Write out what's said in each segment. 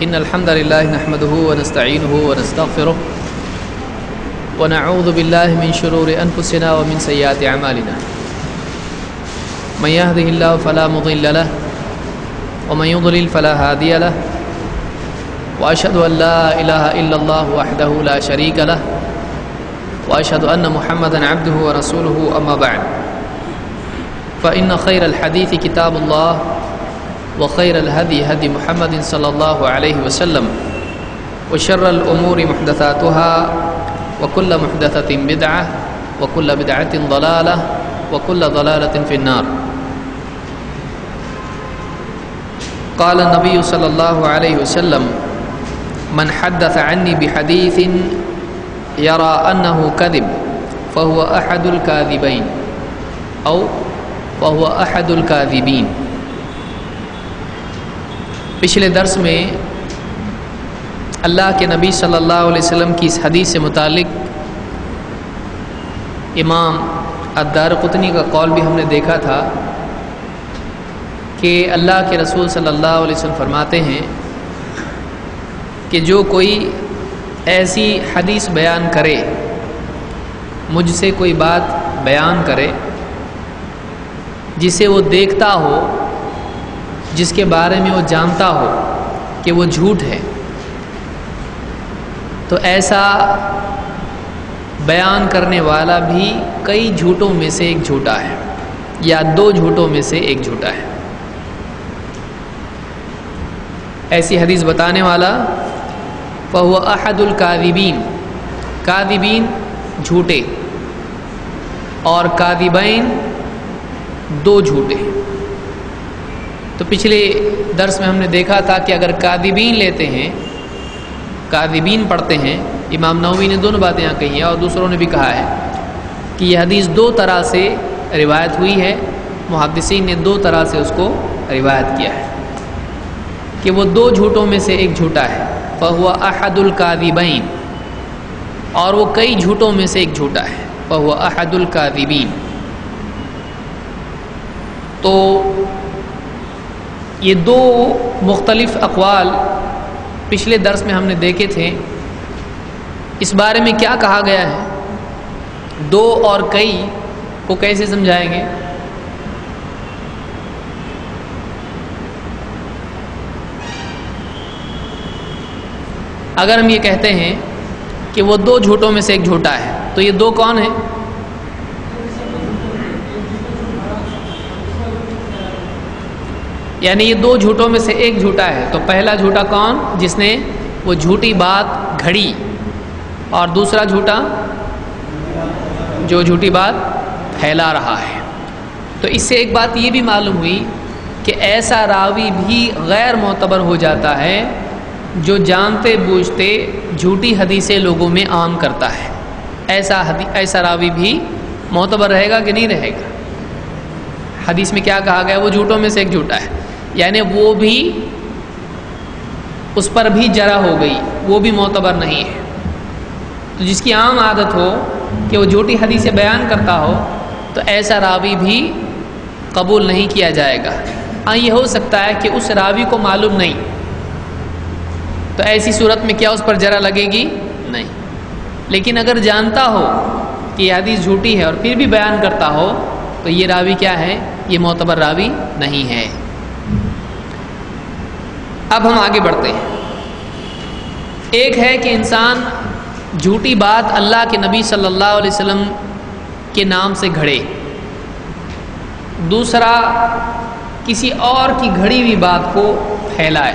إن الحمد لله نحمده ونستعينه ونستغفره ونعوذ بالله من شرور أنفسنا ومن سيئات أعمالنا من يهده الله فلا مضل له ومن يضلل فلا هادي له وأشهد أن لا إله إلا الله وحده لا شريك له وأشهد أن محمدا عبده ورسوله أما بعد فإن خير الحديث كتاب الله وخير الهدي هدي محمد صلى الله عليه وسلم وشر الأمور محدثاتها وكل محدثة بدعة وكل بدعة ضلالة وكل ضلالة في النار. قال النبي صلى الله عليه وسلم من حدث عني بحديث يرى أنه كذب فهو أحد الكاذبين أو فهو أحد الكاذبين. پچھلے درس میں اللہ کے نبی صلی اللہ علیہ وسلم کی اس حدیث سے متعلق امام الدارقطنی کا قول بھی ہم نے دیکھا تھا کہ اللہ کے رسول صلی اللہ علیہ وسلم فرماتے ہیں کہ جو کوئی ایسی حدیث بیان کرے، مجھ سے کوئی بات بیان کرے جسے وہ دیکھتا ہو، جس کے بارے میں وہ جانتا ہو کہ وہ جھوٹ ہے، تو ایسا بیان کرنے والا بھی کئی جھوٹوں میں سے ایک جھوٹا ہے یا دو جھوٹوں میں سے ایک جھوٹا ہے. ایسی حدیث بتانے والا فَهُوَ أَحَدُ الْكَاذِبِينَ، کاذبین جھوٹے، اور کاذبین دو جھوٹے. تو پچھلے درس میں ہم نے دیکھا تھا کہ اگر کاذبین لیتے ہیں، کاذبین پڑھتے ہیں، امام نووی نے دونوں باتیں یہاں کہی ہیں اور دوسروں نے بھی کہا ہے کہ یہ حدیث دو طرح سے روایت ہوئی ہے، محدثین نے دو طرح سے اس کو روایت کیا ہے کہ وہ دو جھوٹوں میں سے ایک جھوٹا ہے. فَهُوَ أَحَدُ الْكَاذِبَيْنِ، اور وہ کئی جھوٹوں میں سے ایک جھوٹا ہے. فَهُوَ أَحَدُ الْكَاذِبِينَ. تو یہ دو مختلف اقوال پچھلے درس میں ہم نے دیکھے تھے. اس بارے میں کیا کہا گیا ہے، دو اور کئی کو کیسے سمجھائیں گے؟ اگر ہم یہ کہتے ہیں کہ وہ دو جھوٹوں میں سے ایک جھوٹا ہے تو یہ دو کون ہیں؟ یعنی یہ دو جھوٹوں میں سے ایک جھوٹا ہے، تو پہلا جھوٹا کون؟ جس نے وہ جھوٹی بات گھڑی، اور دوسرا جھوٹا جو جھوٹی بات پھیلا رہا ہے. تو اس سے ایک بات یہ بھی معلوم ہوئی کہ ایسا راوی بھی غیر معتبر ہو جاتا ہے جو جانتے بوجھتے جھوٹی حدیثیں لوگوں میں عام کرتا ہے. ایسا راوی بھی معتبر رہے گا کہ نہیں رہے گا؟ حدیث میں کیا کہا گیا؟ وہ جھوٹوں میں سے ایک جھوٹا ہے، یعنی وہ بھی اس پر بھی جرح ہو گئی، وہ بھی معتبر نہیں ہے. تو جس کی عام عادت ہو کہ وہ جھوٹی حدیثیں بیان کرتا ہو تو ایسا راوی بھی قبول نہیں کیا جائے گا. ہاں یہ ہو سکتا ہے کہ اس راوی کو معلوم نہیں، تو ایسی صورت میں کیا اس پر جرح لگے گی؟ نہیں. لیکن اگر جانتا ہو کہ یہ حدیث جھوٹی ہے اور پھر بھی بیان کرتا ہو تو یہ راوی کیا ہے؟ یہ معتبر راوی نہیں ہے. اب ہم آگے بڑھتے ہیں. ایک ہے کہ انسان جھوٹی بات اللہ کے نبی صلی اللہ علیہ وسلم کے نام سے گھڑے، دوسرا کسی اور کی گھڑی ہوئی بات کو پھیلائے.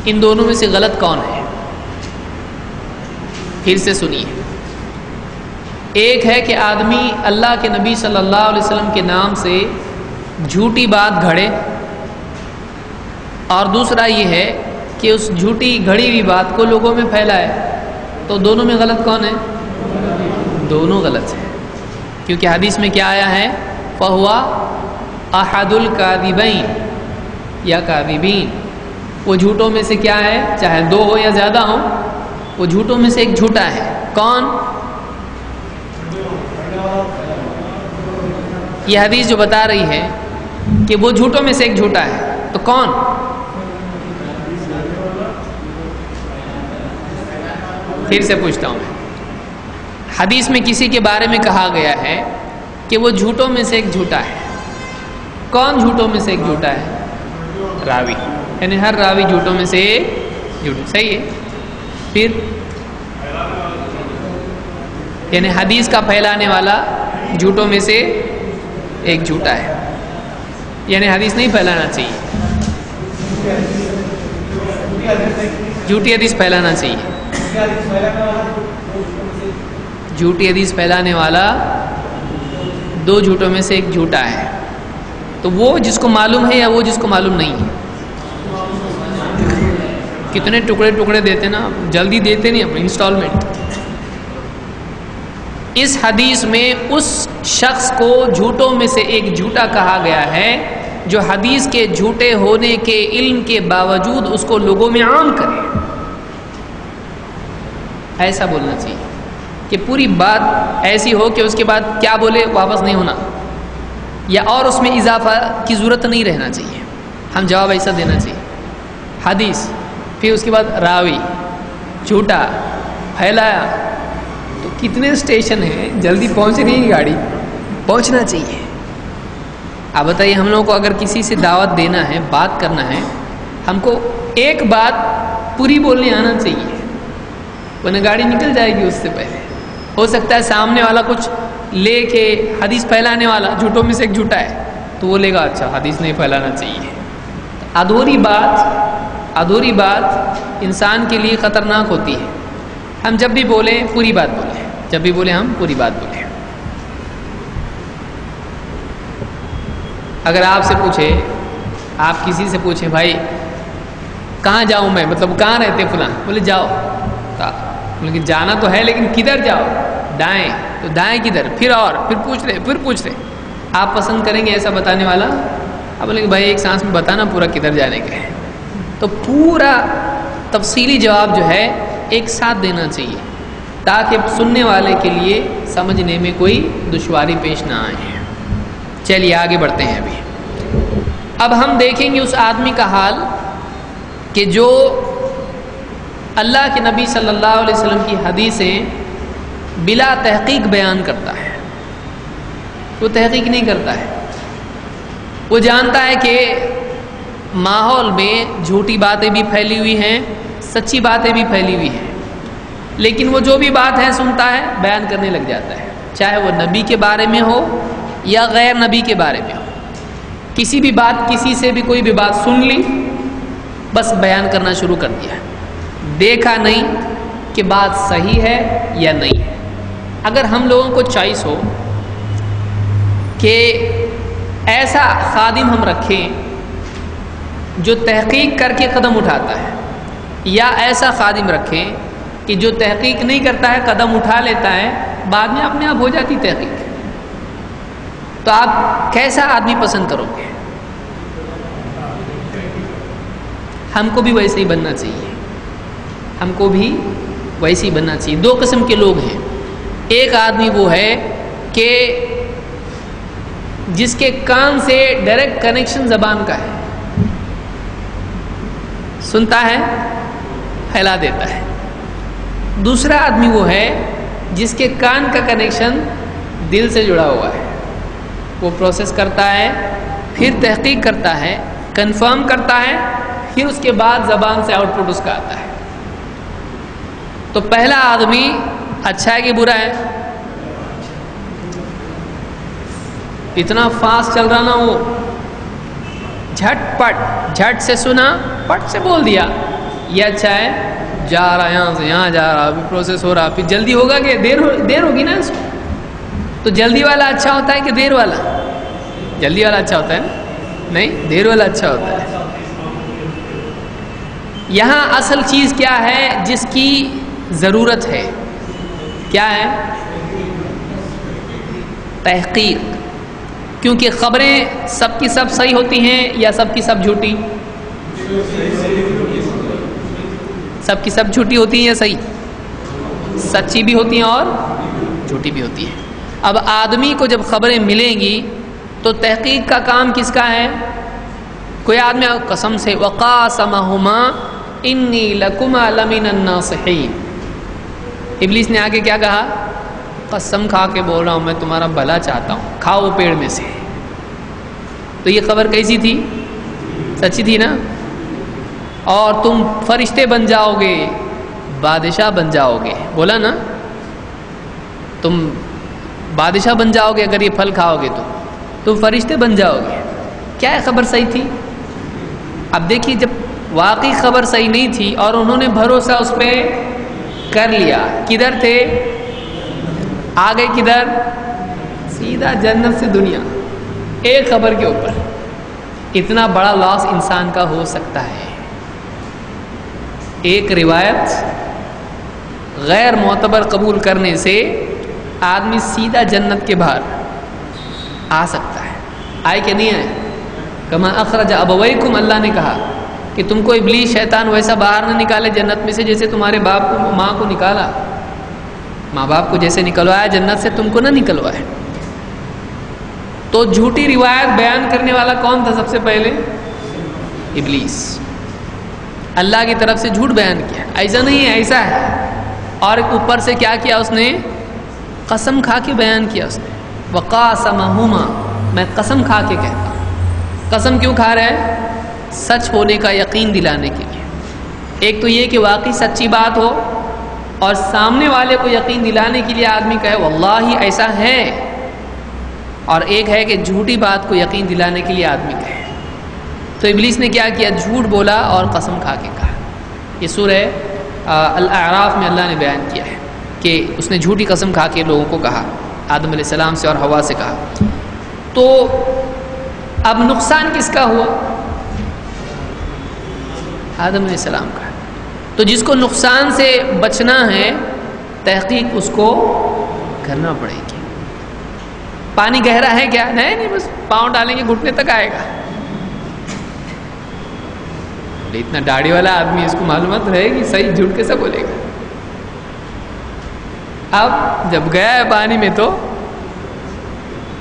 ان دونوں میں سے غلط کون ہے؟ پھر سے سنیے. ایک ہے کہ آدمی اللہ کے نبی صلی اللہ علیہ وسلم کے نام سے جھوٹی بات گھڑے، اور دوسرا یہ ہے کہ اس جھوٹی گھڑی ہوئی بات کو لوگوں میں پھیلائے. تو دونوں میں غلط کون ہے؟ دونوں غلط ہیں، کیونکہ حدیث میں کیا آیا ہے؟ فَهُوَ أَحَدُ الْكَاذِبَيْنِ یا کاذبین. وہ جھوٹوں میں سے کیا ہے؟ چاہے دو ہو یا زیادہ ہو، وہ جھوٹوں میں سے ایک جھوٹا ہے. کون؟ یہ حدیث جو بتا رہی ہے کہ وہ جھوٹوں میں سے ایک جھوٹا ہے، تو کون؟ پھر سے پوچھتا ہوں میں، حدیث میں کسی کے بارے میں کہا گیا ہے کہ وہ جھوٹوں میں سے ایک جھوٹا ہے. کون جھوٹوں میں سے ایک جھوٹا ہے؟ راوی، یعنی ہر راوی جھوٹوں میں سے ایک جھوٹا. صحیح ہے. پھر یعنی حدیث کا پھیلانے والا جھوٹوں میں سے ایک جھوٹا ہے، یعنی حدیث نہیں پھیلانا چاہیے، جھوٹی حدیث پھیلانا چاہیے. جھوٹی حدیث پھیلانے والا دو جھوٹوں میں سے ایک جھوٹا ہے. تو وہ جس کو معلوم ہے یا وہ جس کو معلوم نہیں ہے؟ کتنے ٹکڑے ٹکڑے دیتے نا، جلدی دیتے نہیں اپنے انسٹالمنٹ. اس حدیث میں اس شخص کو جھوٹوں میں سے ایک جھوٹا کہا گیا ہے جو حدیث کے جھوٹے ہونے کے علم کے باوجود اس کو لوگوں میں عام کرے. ایسا بولنا چاہیے کہ پوری بات ایسی ہو کہ اس کے بعد کیا بولے واپس نہیں ہونا، یا اور اس میں اضافہ کی ضرورت نہیں رہنا چاہیے. ہم جواب ایسا دینا چاہیے. حدیث، پھر اس کے بعد راوی جھوٹا پھیلایا، تو کتنے اسٹیشن ہیں، جلدی پہنچ رہی ہے گاڑی، پہنچنا چاہیے. آپ بتائیے، ہم لوگوں کو اگر کسی سے دعوت دینا ہے، بات کرنا ہے، ہم کو ایک بات پوری بولنے آنا چاہیے، ورنہ گاڑی نکل جائے گی. اس سے پہلے ہو سکتا ہے سامنے والا کچھ لے کے، حدیث پھیلانے والا جھوٹوں میں سے ایک جھوٹا ہے، تو وہ لے گا اچھا حدیث نہیں پھیلانا چاہیے. ادھوری بات انسان کے لیے خطرناک ہوتی ہے. ہم جب بھی بولیں پوری بات بولیں، جب بھی بولیں ہم پوری بات بولیں. اگر آپ سے پوچھے، آپ کسی سے پوچھیں بھائی کہاں جاؤں میں، مطلب کہاں رہتے فلاں، بولے جاؤ، بولے جانا تو ہے لیکن کدھر جاؤ؟ دائیں. تو دائیں کدھر؟ پھر پوچھ رہے آپ پسند کریں گے ایسا بتانے والا؟ آپ بولیں کہ بھائی ایک سانس میں بتانا پورا کدھر جانے کا ہے. تو پورا تفصیلی جواب جو ہے ایک ساتھ دینا چاہیے تاکہ سننے والے کے لیے سمجھنے میں کوئی دشواری پیش نہ آئے. چلیے آگے بڑھتے ہیں. اب ہم دیکھیں گے اس آدمی کا حال کہ جو اللہ کے نبی صلی اللہ علیہ وسلم کی حدیثیں بلا تحقیق بیان کرتا ہے. وہ تحقیق نہیں کرتا ہے، وہ جانتا ہے کہ ماحول میں جھوٹی باتیں بھی پھیلی ہوئی ہیں، سچی باتیں بھی پھیلی ہوئی ہیں، لیکن وہ جو بھی بات ہے سنتا ہے، بیان کرنے لگ جاتا ہے، چاہے وہ نبی کے بارے میں ہو یا غیر نبی کے بارے میں ہو. کسی بھی بات، کسی سے بھی کوئی بھی بات سن لی، بس بیان کرنا شروع کر دیا. دیکھا نہیں کہ بات صحیح ہے یا نہیں ہے. اگر ہم لوگوں کو چوائس ہو کہ ایسا خادم ہم رکھیں جو تحقیق کر کے قدم اٹھاتا ہے، یا ایسا خادم رکھیں کہ جو تحقیق نہیں کرتا ہے، قدم اٹھا لیتا ہے، بعد میں اپنے آپ ہو جاتی تحقیق، تو آپ کیسا آدمی پسند کرو گے؟ ہم کو بھی ویسے ہی بننا چاہیے، ہم کو بھی ویسے ہی بننا چاہیے. دو قسم کے لوگ ہیں. ایک آدمی وہ ہے کہ جس کے کان سے ڈائریکٹ کنیکشن زبان کا ہے، سنتا ہے پھیلا دیتا ہے. دوسرا آدمی وہ ہے جس کے کان کا کنیکشن دل سے جڑا ہوا ہے. وہ پروسیس کرتا ہے، پھر تحقیق کرتا ہے، کنفرم کرتا ہے، پھر اس کے بعد زبان سے آؤٹ پٹ اس کا آتا ہے. تو پہلا آدمی اچھا ہے کہ برا ہے؟ اتنا فاسٹ چل رہا نا، وہ جھٹ سے سنا، پٹ سے بول دیا. یہ اچھا ہے، جا رہا یہاں سے یہاں جا رہا، ابھی پروسیس ہو رہا، پھر جلدی ہوگا کہ دیر ہوگی نا اس کو. تو جلدی والا اچھا ہوتا ہے کہ دیر والا؟ جلدی والا اچھا ہوتا ہے نا؟ نہیں، دیر والا اچھا ہوتا ہے. یہاں اصل چیز کیا ہے جس کی ضرورت ہے؟ کیا ہے؟ تحقیق. کیونکہ خبریں سب کی سب صحیح ہوتی ہیں یا سب کی سب جھوٹی؟ سب کی سب جھوٹی ہوتی ہیں یا صحیح؟ سچی بھی ہوتی ہیں اور جھوٹی بھی ہوتی ہیں. اب آدمی کو جب خبریں ملیں گی تو تحقیق کا کام کس کا ہے؟ کوئی آدمی قسم سے وقاسمہما انی لکما لمن الناصحین، ابلیس نے آگے کیا کہا؟ قسم کھا کے بول رہا ہوں میں تمہارا بھلا چاہتا ہوں، کھاؤ وہ پیڑ میں سے۔ تو یہ خبر کیسی تھی؟ سچی تھی نا؟ اور تم فرشتے بن جاؤ گے، بادشاہ بن جاؤ گے، بولا نا تم بادشاہ بن جاؤ گے اگر یہ پھل کھاؤ گے تو تم فرشتے بن جاؤ گے۔ کیا ہے خبر صحیح تھی؟ اب دیکھیے جب واقعی خبر صحیح نہیں تھی اور انہوں نے بھروسہ اس پہ کر لیا، کدھر تھے؟ آگے کدھر؟ سیدھا جنت سے دنیا، ایک خبر کے اوپر۔ اتنا بڑا لاس انسان کا ہو سکتا ہے۔ ایک روایت غیر معتبر قبول کرنے سے آدمی سیدھا جنت کے باہر آ سکتا ہے۔ آئے کہ نہیں آئے؟ کما اخرج ابویکم، اللہ نے کہا کہ تم کو ابلیس شیطان ویسا باہر نہ نکالے جنت میں سے جیسے تمہارے باپ کو ماں کو نکالا، ماں باپ کو جیسے نکلوایا جنت سے تم کو نہ نکلوائے۔ تو جھوٹی روایت بیان کرنے والا کون تھا سب سے پہلے؟ ابلیس۔ اللہ کی طرف سے جھوٹ بیان کیا، ایسا نہیں ہے ایسا ہے، اور اوپر سے کیا کیا اس نے؟ قسم کھا کے بیان کیا اس نے، وقاسمہما، میں قسم کھا کے کہتا ہوں۔ قسم کیوں کھا رہا ہے؟ سچ ہونے کا یقین دلانے کے لیے۔ ایک تو یہ کہ واقعی سچی بات ہو، اور سامنے والے کو یقین دلانے کے لیے آدمی کہے واللہ ایسا ہے، اور ایک ہے کہ جھوٹی بات کو یقین دلانے کے لیے آدمی کہے۔ تو ابلیس نے کیا کیا؟ جھوٹ بولا اور قسم کھا کے کہا۔ یہ سورہ الاعراف میں اللہ نے بیان کیا ہے کہ اس نے جھوٹی قسم کھا کے لوگوں کو کہا، آدم علیہ السلام سے اور حوا سے کہا۔ تو اب نقصان کس کا ہوا؟ آدم علیہ السلام کا۔ تو جس کو نقصان سے بچنا ہے تحقیق اس کو کرنا پڑے گی۔ پانی گہرا ہے کیا؟ نہیں بس پاؤں ڈالیں گے گھٹنے تک آئے گا۔ اتنا داڑھی والا آدمی، اس کو معلومات رہے گی صحیح جھوٹ کیسا بولے گا؟ اب جب گیا ہے پانی میں تو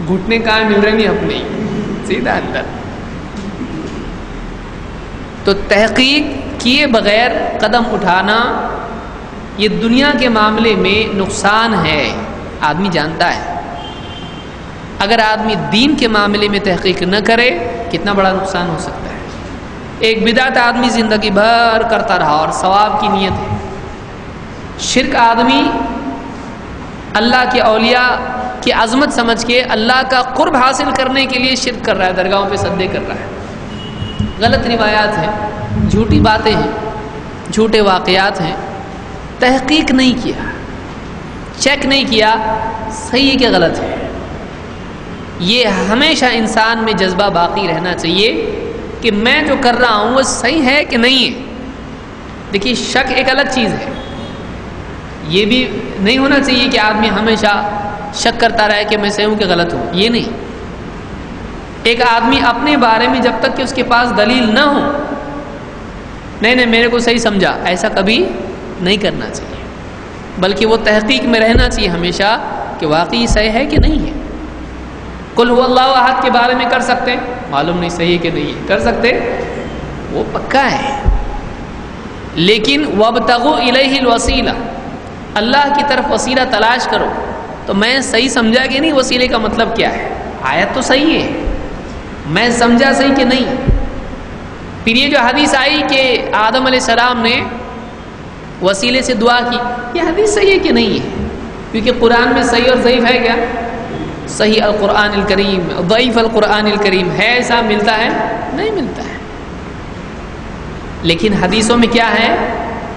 گھٹنے کہاں مل رہے ہیں اپنے، سیدھا اندر۔ تو تحقیق کیے بغیر قدم اٹھانا یہ دنیا کے معاملے میں نقصان ہے، آدمی جانتا ہے۔ اگر آدمی دین کے معاملے میں تحقیق نہ کرے کتنا بڑا نقصان ہو سکتا ہے۔ ایک بدعت آدمی زندگی بھر کرتا رہا اور ثواب کی نیت ہے۔ شرک آدمی اللہ کے اولیاء کی عظمت سمجھ کے اللہ کا قرب حاصل کرنے کے لیے شرک کر رہا ہے، درگاہوں پہ سجدے کر رہا ہے۔ غلط روایات ہیں، جھوٹی باتیں ہیں، جھوٹے واقعات ہیں، تحقیق نہیں کیا، چیک نہیں کیا صحیح ہے کہ غلط ہے۔ یہ ہمیشہ انسان میں جذبہ باقی رہنا چاہیے کہ میں جو کر رہا ہوں وہ صحیح ہے کہ نہیں ہے۔ دیکھیے شک ایک الگ چیز ہے، یہ بھی نہیں ہونا چاہیے کہ آدمی ہمیشہ شک کرتا رہے کہ میں صحیح ہوں کہ غلط ہوں، یہ نہیں۔ ایک آدمی اپنے بارے میں جب تک کہ اس کے پاس دلیل نہ ہو، نہیں میرے کو صحیح سمجھا، ایسا کبھی نہیں کرنا چاہیے، بلکہ وہ تحقیق میں رہنا چاہیے ہمیشہ کہ واقعی صحیح ہے کہ نہیں ہے۔ قل هو اللہ احد کے بارے میں کر سکتے ہیں، معلوم نہیں صحیح ہے کہ نہیں ہے، کر سکتے، وہ پکا ہے۔ لیکن وابتغوا الیہ الوسیلہ، اللہ کی طرف وسیلہ تلاش کرو۔ تو میں صحیح سمجھا کہ نہیں، وسیلے کا مطلب کیا ہے؟ آیت تو صحیح ہے، میں سمجھا صحیح کہ نہیں۔ پھر یہ جو حدیث آئی کہ آدم علیہ السلام نے وسیلے سے دعا کی، یہ حدیث صحیح ہے کہ نہیں ہے؟ کیونکہ قرآن میں صحیح اور ضعیف ہے کیا؟ صحیح القرآن الکریم، ضعیف القرآن الکریم ہے، ایسا ملتا ہے؟ نہیں ملتا ہے۔ لیکن حدیثوں میں کیا ہے؟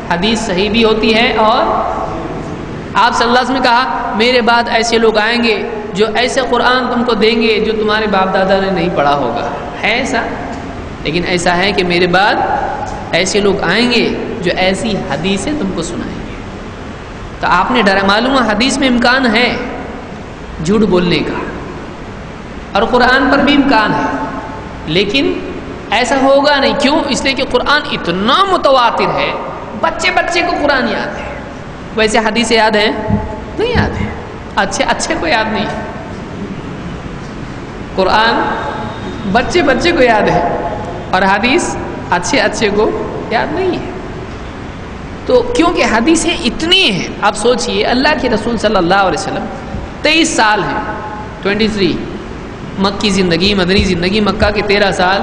حدیث صحیح بھی ہوتی ہے، اور آپ صلی اللہ علیہ وسلم نے کہا میرے بعد ایسے لوگ آئیں گے جو ایسے قرآن تم کو دیں گے جو تمہارے باپ دادا نے نہیں پڑھا ہوگا، ہے ایسا؟ لیکن ایسا ہے کہ میرے بعد ایسے لوگ آئیں گے جو ایسی حدیثیں تم کو سنائیں گے۔ تو آپ نے ڈرا، معلوم ہے حدیث میں امکان ہے جھوٹ بولنے کا، اور قرآن پر بھی امکان ہے، لیکن ایسا ہوگا نہیں۔ کیوں؟ اس لیے کہ قرآن اتنا متواتر ہے، بچے بچے کو قرآن یاد ہے۔ ویسے حدیث یاد ہے؟ نہیں یاد ہے، اچھے کو یاد نہیں ہے۔ قرآن بچے بچے کو یاد ہے، اور حدیث اچھے کو یاد نہیں ہے۔ تو کیونکہ حدیثیں اتنی ہیں، آپ سوچئے اللہ کے رسول صلی اللہ علیہ وسلم 23 سال ہیں، 23 مکی زندگی، مدنی زندگی، مکہ کے 13 سال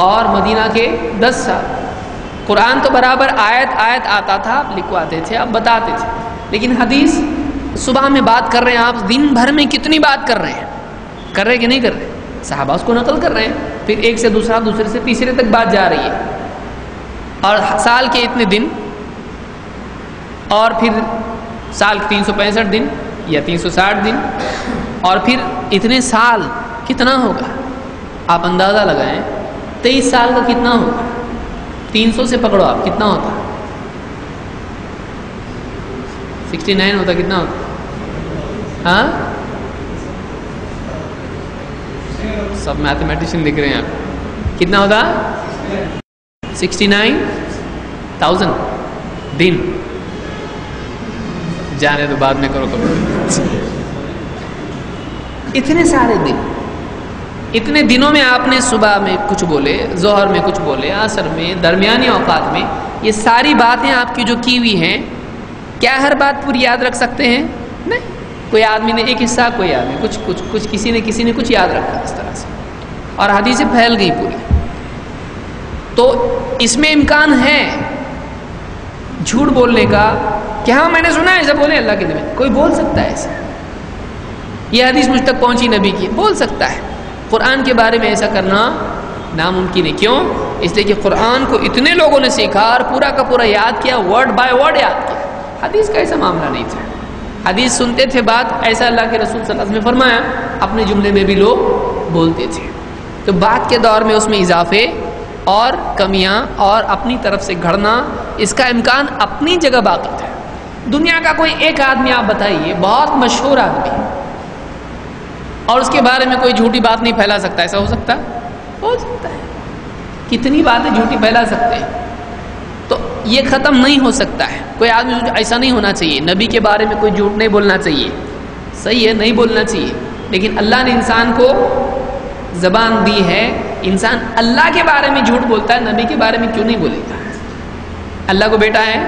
اور مدینہ کے 10 سال. قرآن تو برابر آیت آیت آتا تھا، آپ لکھواتے تھے، آپ بتاتے تھے، لیکن حدیث صبح میں بات کر رہے ہیں آپ، دن بھر میں کتنی بات کر رہے ہیں، کر رہے کہ نہیں کر رہے؟ صحابہ اس کو نقل کر رہے ہیں، پھر ایک سے دوسرا، دوسرے سے تیسرے تک بات جا رہی ہے. اور سال کے اتنے دن، اور پھر سال کے 365 دن یا 360 دن، اور پھر اتنے سال کتنا ہوگا آپ اندازہ لگائیں. 23 سال کا کتنا ہوگا؟ 300 سے پکڑو آپ، کتنا ہوتا؟ 69 ہوتا، کتنا ہوتا؟ ہاں سب میتھمیٹیشین دکھ رہے ہیں آپ، کتنا ہوتا؟ 69,000 دن. جانے تو بعد میں کرو کبھی. اتنے سارے دن، اتنے دنوں میں آپ نے صبح میں کچھ بولے، ظہر میں کچھ بولے، عصر میں، درمیانی اوقات میں، یہ ساری باتیں آپ کی جو کی ہوئی ہیں، کیا ہر بات پوری یاد رکھ سکتے ہیں؟ نہیں. کوئی آدمی نے ایک حصہ، کوئی آدمی کچھ کسی نے کچھ یاد رکھا اس طرح سے، اور حدیثیں پھیل گئی پوری. تو اس میں امکان ہے جھوٹ بولنے کا کہ ہاں میں نے سنا ہے ایسا، بولے اللہ کے نبی، کوئی بول سکتا ہے ایسا، یہ حدیث مجھ تک پہنچی نبی کی، بول سکتا ہے. قرآن کے بارے میں ایسا کرنا ناممکن ہے. کیوں؟ اس لیے کہ قرآن کو اتنے لوگوں نے سیکھا اور پورا کا پورا یاد کیا، ورڈ بائی ورڈ یاد کیا. حدیث کا ایسا معاملہ نہیں تھا. حدیث سنتے تھے بات، ایسا اللہ کے رسول صلی اللہ علیہ وسلم نے فرمایا، اپنے جملے میں بھی لوگ بولتے تھے. تو بات کے دور میں اس میں اضافے اور کمیاں اور اپنی طرف سے گھڑنا، اس کا امکان اپنی جگہ باقی تھا. دنیا کا کوئی ایک آدمی آپ بتائیے، بہت مشہور آدمی، اور اس کے بارے میں کوئی جھوٹی بات نہیں پھیلا سکتا. ایسا ہو سکتا ہے؟ ہو سکتا ہے. کتنی باتیں جھوٹی پھیلا سکتے ہیں. تو یہ ختم نہیں ہو سکتا ہے. کوئی آدمی ایسا نہیں ہونا چاہیے. نبی کے بارے میں کوئی جھوٹ نہیں بولنا چاہیے، صحیح ہے، نہیں بولنا چاہیے. لیکن اللہ نے انسان کو زبان دی ہے، انسان اللہ کے بارے میں جھوٹ بولتا ہے، نبی کے بارے میں کیوں نہیں بولے گا؟ اللہ کو بیٹا ہے،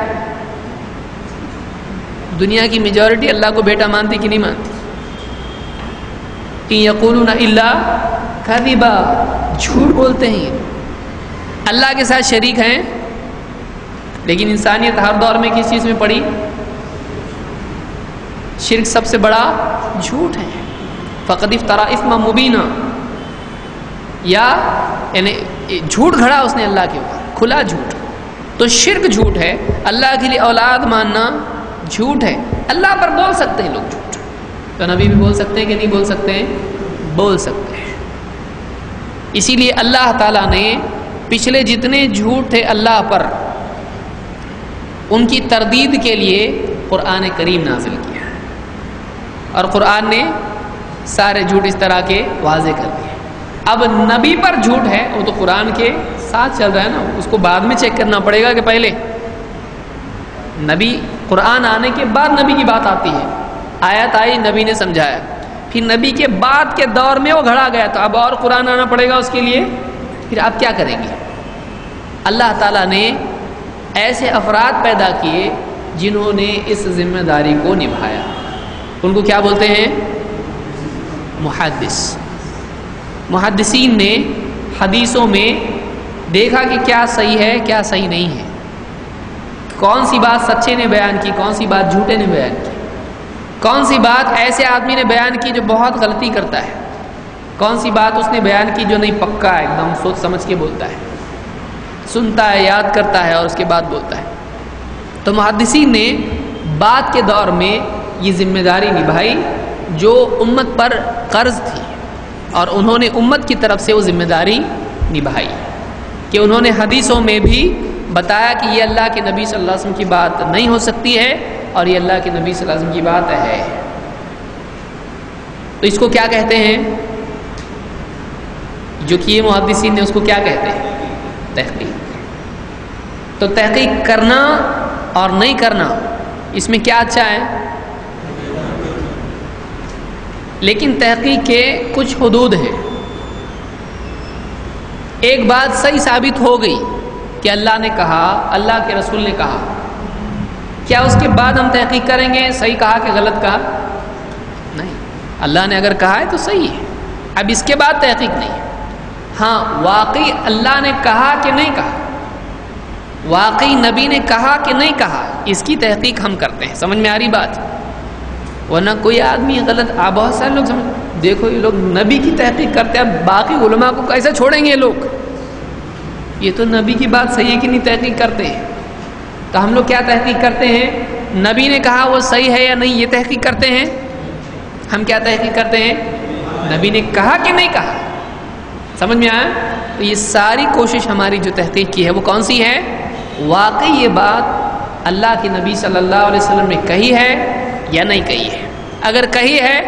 دنیا کی میجورٹی اللہ کو بیٹا مانتی کہ نہیں مانتی؟ ان یقولون الا کذبا، جھوٹ بولتے ہیں. اللہ کے ساتھ شریک ہیں. لیکن انسانیت ہر دور میں کس چیز میں پڑی؟ شرک سب سے بڑا جھوٹ ہے. فقد افترا اثما مبینا، یعنی جھوٹ گھڑا اس نے اللہ کے اوپر، کھلا جھوٹ. تو شرک جھوٹ ہے، اللہ کے لیے اولاد ماننا جھوٹ ہے. اللہ پر بول سکتے ہیں لوگ جھوٹ، تو نبی بھی بول سکتے ہیں کہ نہیں بول سکتے ہیں؟ بول سکتے ہیں. اسی لیے اللہ تعالیٰ نے پچھلے جتنے جھوٹ تھے اللہ پر، ان کی تردید کے لیے قرآن کریم نازل کیا، اور قرآن نے سارے جھوٹ اس طرح کے واضح کر دیے. اب نبی پر جھوٹ ہے، وہ تو قرآن کے ساتھ چل رہا ہے نا، اس کو بعد میں چیک کرنا پڑے گا کہ پہلے نبی، قرآن آنے کے بعد نبی کی بات آتی ہے. آیت آئی، نبی نے سمجھایا، پھر نبی کے بعد کے دور میں وہ گھڑا گیا، تو اب اور قرآن آنا پڑے گا اس کے لیے. پھر آپ کیا کریں گے؟ اللہ تعالیٰ نے ایسے افراد پیدا کیے جنہوں نے اس ذمہ داری کو نبھایا. ان کو کیا بولتے ہیں؟ محدث. محدثین نے حدیثوں میں دیکھا کہ کیا صحیح ہے، کیا صحیح نہیں ہے، کون سی بات سچے نے بیان کی، کون سی بات جھوٹے نے بیان کی، کون سی بات ایسے آدمی نے بیان کی جو بہت غلطی کرتا ہے، کون سی بات اس نے بیان کی جو نہیں پکا ہے، ایک دم سوچ سمجھ کے بولتا ہے، سنتا ہے، یاد کرتا ہے اور اس کے بعد بولتا ہے. تو محدثین نے بعد کے دور میں یہ ذمہ داری نبھائی جو امت پر قرض تھی، اور انہوں نے امت کی طرف سے وہ ذمہ داری نبھائی کہ انہوں نے حدیثوں میں بھی بتایا کہ یہ اللہ کے نبی صلی اللہ علیہ وسلم کی بات نہیں ہو سکتی ہے، اور یہ اللہ کے نبی صلی اللہ علیہ وسلم کی بات ہے. تو اس کو کیا کہتے ہیں؟ جو کیے محدثین نے اس کو کیا کہتے ہیں؟ تحقیق. تو تحقیق کرنا اور نہیں کرنا، اس میں کیا اچھا ہے؟ لیکن تحقیق کے کچھ حدود ہیں. ایک بات صحیح ثابت ہو گئی کہ اللہ نے کہا، اللہ کے رسول نے کہا، کیا اس کے بعد ہم تحقیق کریں گے صحیح کہا کہ غلط کہا؟ نہیں، اللہ نے اگر کہا ہے تو صحیح ہے، اب اس کے بعد تحقیق نہیں ہے۔ ہاں واقعی اللہ نے کہا کہ نہیں کہا، واقعی نبی نے کہا کہ نہیں کہا، اس کی تحقیق ہم کرتے ہیں۔ سمجھ میں آ رہی بات؟ ورنہ کوئی آدمی غلط بہت سارے لوگ سمجھ، دیکھو یہ لوگ نبی کی تحقیق کرتے ہیں، اب باقی علماء کو کیسے چھوڑیں گے یہ لوگ؟ یہ تو نبی کی بات صحیح ہے کہ نہیں تحقیق کرتے ہیں۔ تو ہم لوگ کیا تحقیق کرتے ہیں؟ نبی نے کہا وہ صحیح ہے یا نہیں، یہ تحقیق کرتے ہیں۔ ہم کیا تحقیق کرتے ہیں؟ نبی نے کہا کہ نہیں کہا۔ سمجھ میں آیا؟ تو یہ ساری کوشش ہماری جو تحقیق کی ہے وہ کون سی ہے؟ واقعی یہ بات اللہ کے نبی صلی اللہ علیہ وسلم نے کہی ہے یا نہیں کہی ہے۔ اگر کہی ہے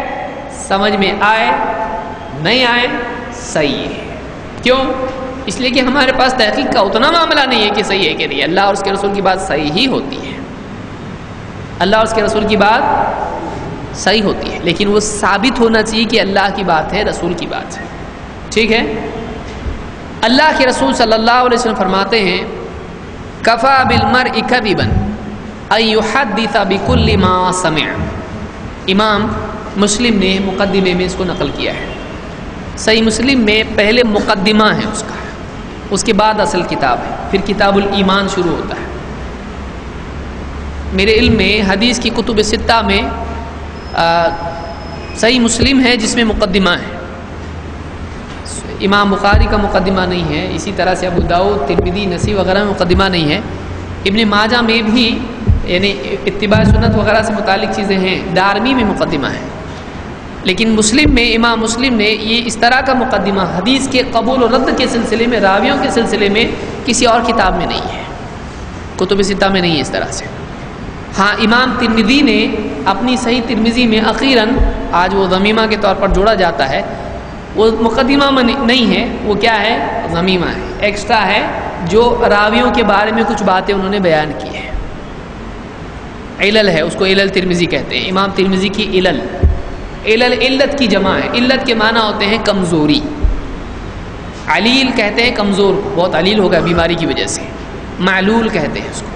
سمجھ میں آئے نہیں آئے صحیح ہے۔ کیوں؟ اس لیے کہ ہمارے پاس تحقیق کا اتنا معاملہ نہیں ہے کہ صحیح ہے کہ نہیں، اللہ اور اس کے رسول کی بات صحیح ہی ہوتی ہے، اللہ اور اس کے رسول کی بات صحیح ہوتی ہے، لیکن وہ ثابت ہونا چاہیے کہ اللہ کی بات ہے، رسول کی بات ہے۔ ٹھیک ہے؟ اللہ کے رسول صلی اللہ علیہ وسلم فرماتے ہیں کفا بالمرء کذبا ان یحدث بکل ما سمع۔ امام مسلم نے مقدمے میں اس کو نقل کیا ہے۔ صحیح مسلم میں پہلے مقدمہ ہے اس کا، اس کے بعد اصل کتاب ہے، پھر کتاب الایمان شروع ہوتا ہے۔ میرے علم میں حدیث کی کتب ستہ میں صحیح مسلم ہے جس میں مقدمہ ہے، امام بخاری کا مقدمہ نہیں ہے، اسی طرح سے ابو داؤد، ترمذی، نسائی وغیرہ میں مقدمہ نہیں ہے، ابن ماجہ میں بھی یعنی اتباع سنت وغیرہ سے متعلق چیزیں ہیں، دارمی میں مقدمہ ہے، لیکن مسلم میں امام مسلم نے یہ اس طرح کا مقدمہ حدیث کے قبول و رد کے سلسلے میں، راویوں کے سلسلے میں کسی اور کتاب میں نہیں ہے، کتب ستہ میں نہیں ہے اس طرح سے۔ ہاں امام ترمذی نے اپنی صحیح ترمذی میں اخیراً، آج وہ ضمیمہ کے طور پر جوڑا جاتا ہے، وہ مقدمہ میں نہیں ہے، وہ کیا ہے؟ ضمیمہ ہے، ایکسٹرا ہے، جو راویوں کے بارے میں کچھ باتیں انہوں نے بیان کی ہے، علل ہے، اس کو علل ترمذی کہتے ہیں۔ امام ترمذی کی علل، علل علت کی جمع ہے، علت کے معنی ہوتے ہیں کمزوری، علیل کہتے ہیں کمزور، بہت علیل ہوگا بیماری کی وجہ سے، معلول کہتے ہیں اس کو۔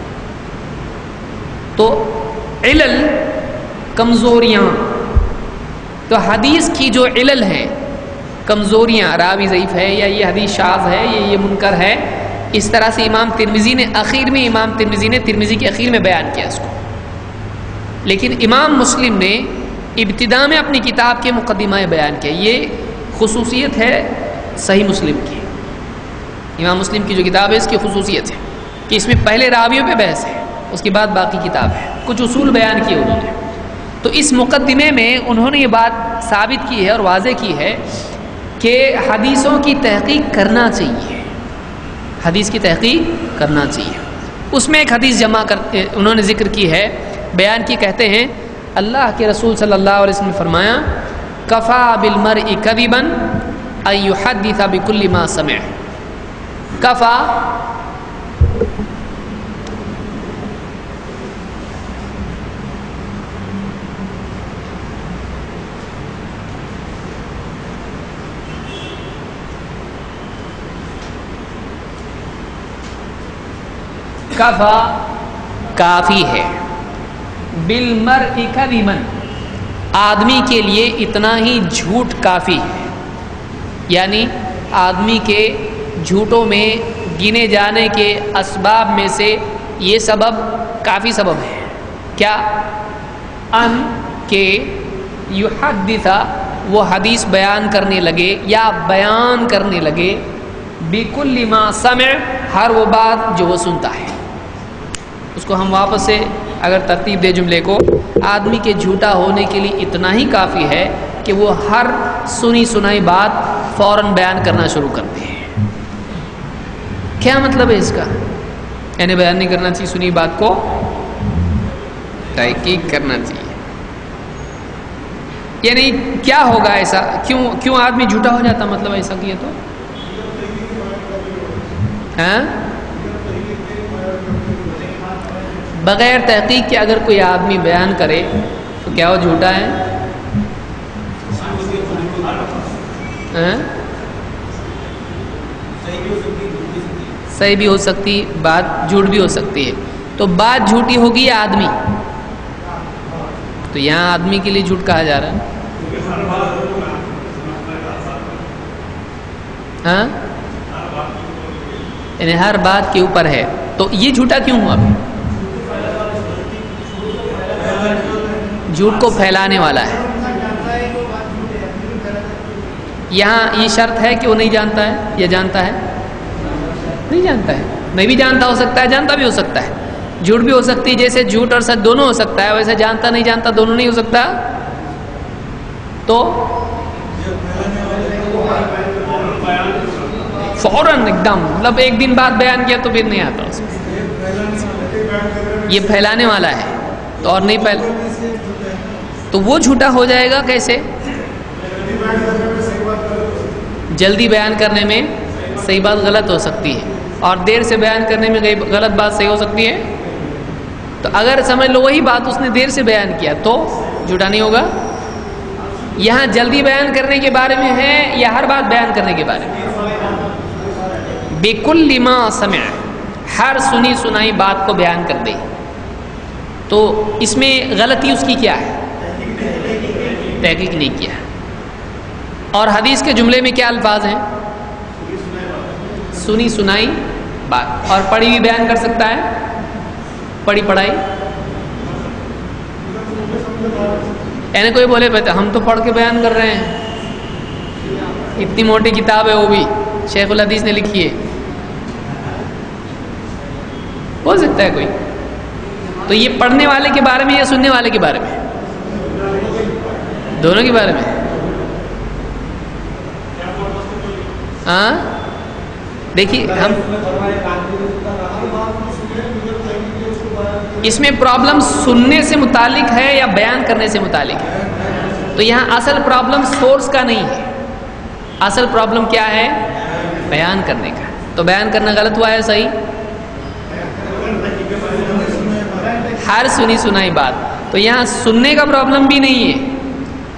تو علل کمزوریاں، تو حدیث کی جو علل ہیں، کمزوریاں، راوی ضعیف ہے یا یہ حدیث شاذ ہے یا یہ منکر ہے، اس طرح سے امام ترمذی نے اخیر میں، امام ترمذی نے ترمذی کے اخیر میں بیان کیا اس کو، لیکن امام مسلم نے ابتداء میں اپنی کتاب کے مقدمہ بیان کیا۔ یہ خصوصیت ہے صحیح مسلم کی، امام مسلم کی جو کتاب ہے اس کی خصوصیت ہے کہ اس میں پہلے راویوں پہ بحث ہے، اس کے بعد باقی کتاب ہے، کچھ اصول بیان کیے انہوں نے۔ تو اس مقدمے میں انہوں نے یہ بات ثابت کی ہے اور واضح کی ہے کہ حدیثوں کی تحقیق کرنا چاہیے، حدیث کی تحقیق کرنا چاہیے۔ اس میں ایک حدیث جمع کرتے انہوں نے ذکر کی ہے، بیان کی، کہتے ہیں اللہ کے رسول صلی اللہ علیہ وسلم نے فرمایا کفا بالمرء کذبا ان یحدث بکل ما سمع۔ کفا کفا کافی ہے، بالمرء کذبا آدمی کے لیے اتنا ہی جھوٹ کافی ہے، یعنی آدمی کے جھوٹوں میں گنے جانے کے اسباب میں سے یہ سبب کافی سبب ہے۔ کیا؟ ان کہ یحدث وہ حدیث بیان کرنے لگے یا بیان کرنے لگے، بکل ما سمع ہر وہ بات جو وہ سنتا ہے۔ اس کو ہم واپس سے اگر ترتیب دے جملے کو، آدمی کے جھوٹا ہونے کے لیے اتنا ہی کافی ہے کہ وہ ہر سنی سنائی بات فوراً بیان کرنا شروع کرتے ہیں۔ کیا مطلب ہے اس کا؟ یعنی بیان نہیں کرنا چاہیے، سنی بات کو تحقیق کرنا چاہیے۔ یعنی کیا ہوگا ایسا؟ کیوں آدمی جھوٹا ہو جاتا؟ مطلب ایسا کیا تو بغیر تحقیق کے اگر کوئی آدمی بیان کرے تو کیا وہ جھوٹا ہے؟ صحیح بھی ہو سکتی بات، جھوٹ بھی ہو سکتی ہے، تو بات جھوٹی ہوگی یا آدمی؟ تو یہاں آدمی کے لیے جھوٹ کہا جا رہا ہے. ہاں یعنی ہر بات کے اوپر ہے. تو یہ جھوٹا کیوں ہوا؟ جھوٹ کو پھیلانے والا ہے. یہاں یہ شرط ہے کہ وہ نہیں جانتا ہے یا جانتا ہے؟ نہیں جانتا ہے. نہیں بھی جانتا ہو سکتا ہے، جانتا بھی ہو سکتا ہے. جھوٹ بھی ہو سکتی ہے، جیسے جھوٹ اور سچ دونوں ہو سکتا ہے، ویسے جانتا نہیں جانتا دونوں نہیں ہو سکتا. تو فوراً ایک دم مطلب ایک دن بعد بیان کیا تو پھر نہیں آتا اس میں. یہ پھیلانے والا ہے تو اور نہیں پھیل تو وہ جھوٹا ہو جائے گا. کیسے؟ جلدی بیان کرنے میں صحیح بات غلط ہو سکتی ہے اور دیر سے بیان کرنے میں غلط بات صحیح ہو سکتی ہے. تو اگر سمجھ لو وہی بات اس نے دیر سے بیان کیا تو جھوٹا نہیں ہوگا. یہاں جلدی بیان کرنے کے بارے میں ہے یا ہر بات بیان کرنے کے بارے میں؟ بِكُلِّ مَا سَمِعَ، ہر سنی سنائی بات کو بیان کر دے. تو اس میں غلطی اس کی کیا ہے؟ تحقیق نہیں کیا. اور حدیث کے جملے میں کیا الفاظ ہیں؟ سنی سنائی بات. اور پڑھی بھی بیان کر سکتا ہے؟ پڑھی پڑھائی یعنی کوئی بولے ہم تو پڑھ کے بیان کر رہے ہیں، اتنی موٹی کتاب ہے وہ بھی شیخ الحدیث نے لکھی ہے، بول سکتا ہے کوئی؟ تو یہ پڑھنے والے کے بارے میں یا سننے والے کے بارے میں؟ دونوں کے بارے میں. ہاں دیکھیے ہم اس میں پرابلم سننے سے متعلق ہے یا بیان کرنے سے متعلق ہے. تو یہاں اصل پرابلم سورس کا نہیں ہے، اصل پرابلم کیا ہے؟ بیان کرنے کا. تو بیان کرنا غلط ہوا ہے صحیح؟ ہر سنی سنائی بات. تو یہاں سننے کا پرابلم بھی نہیں ہے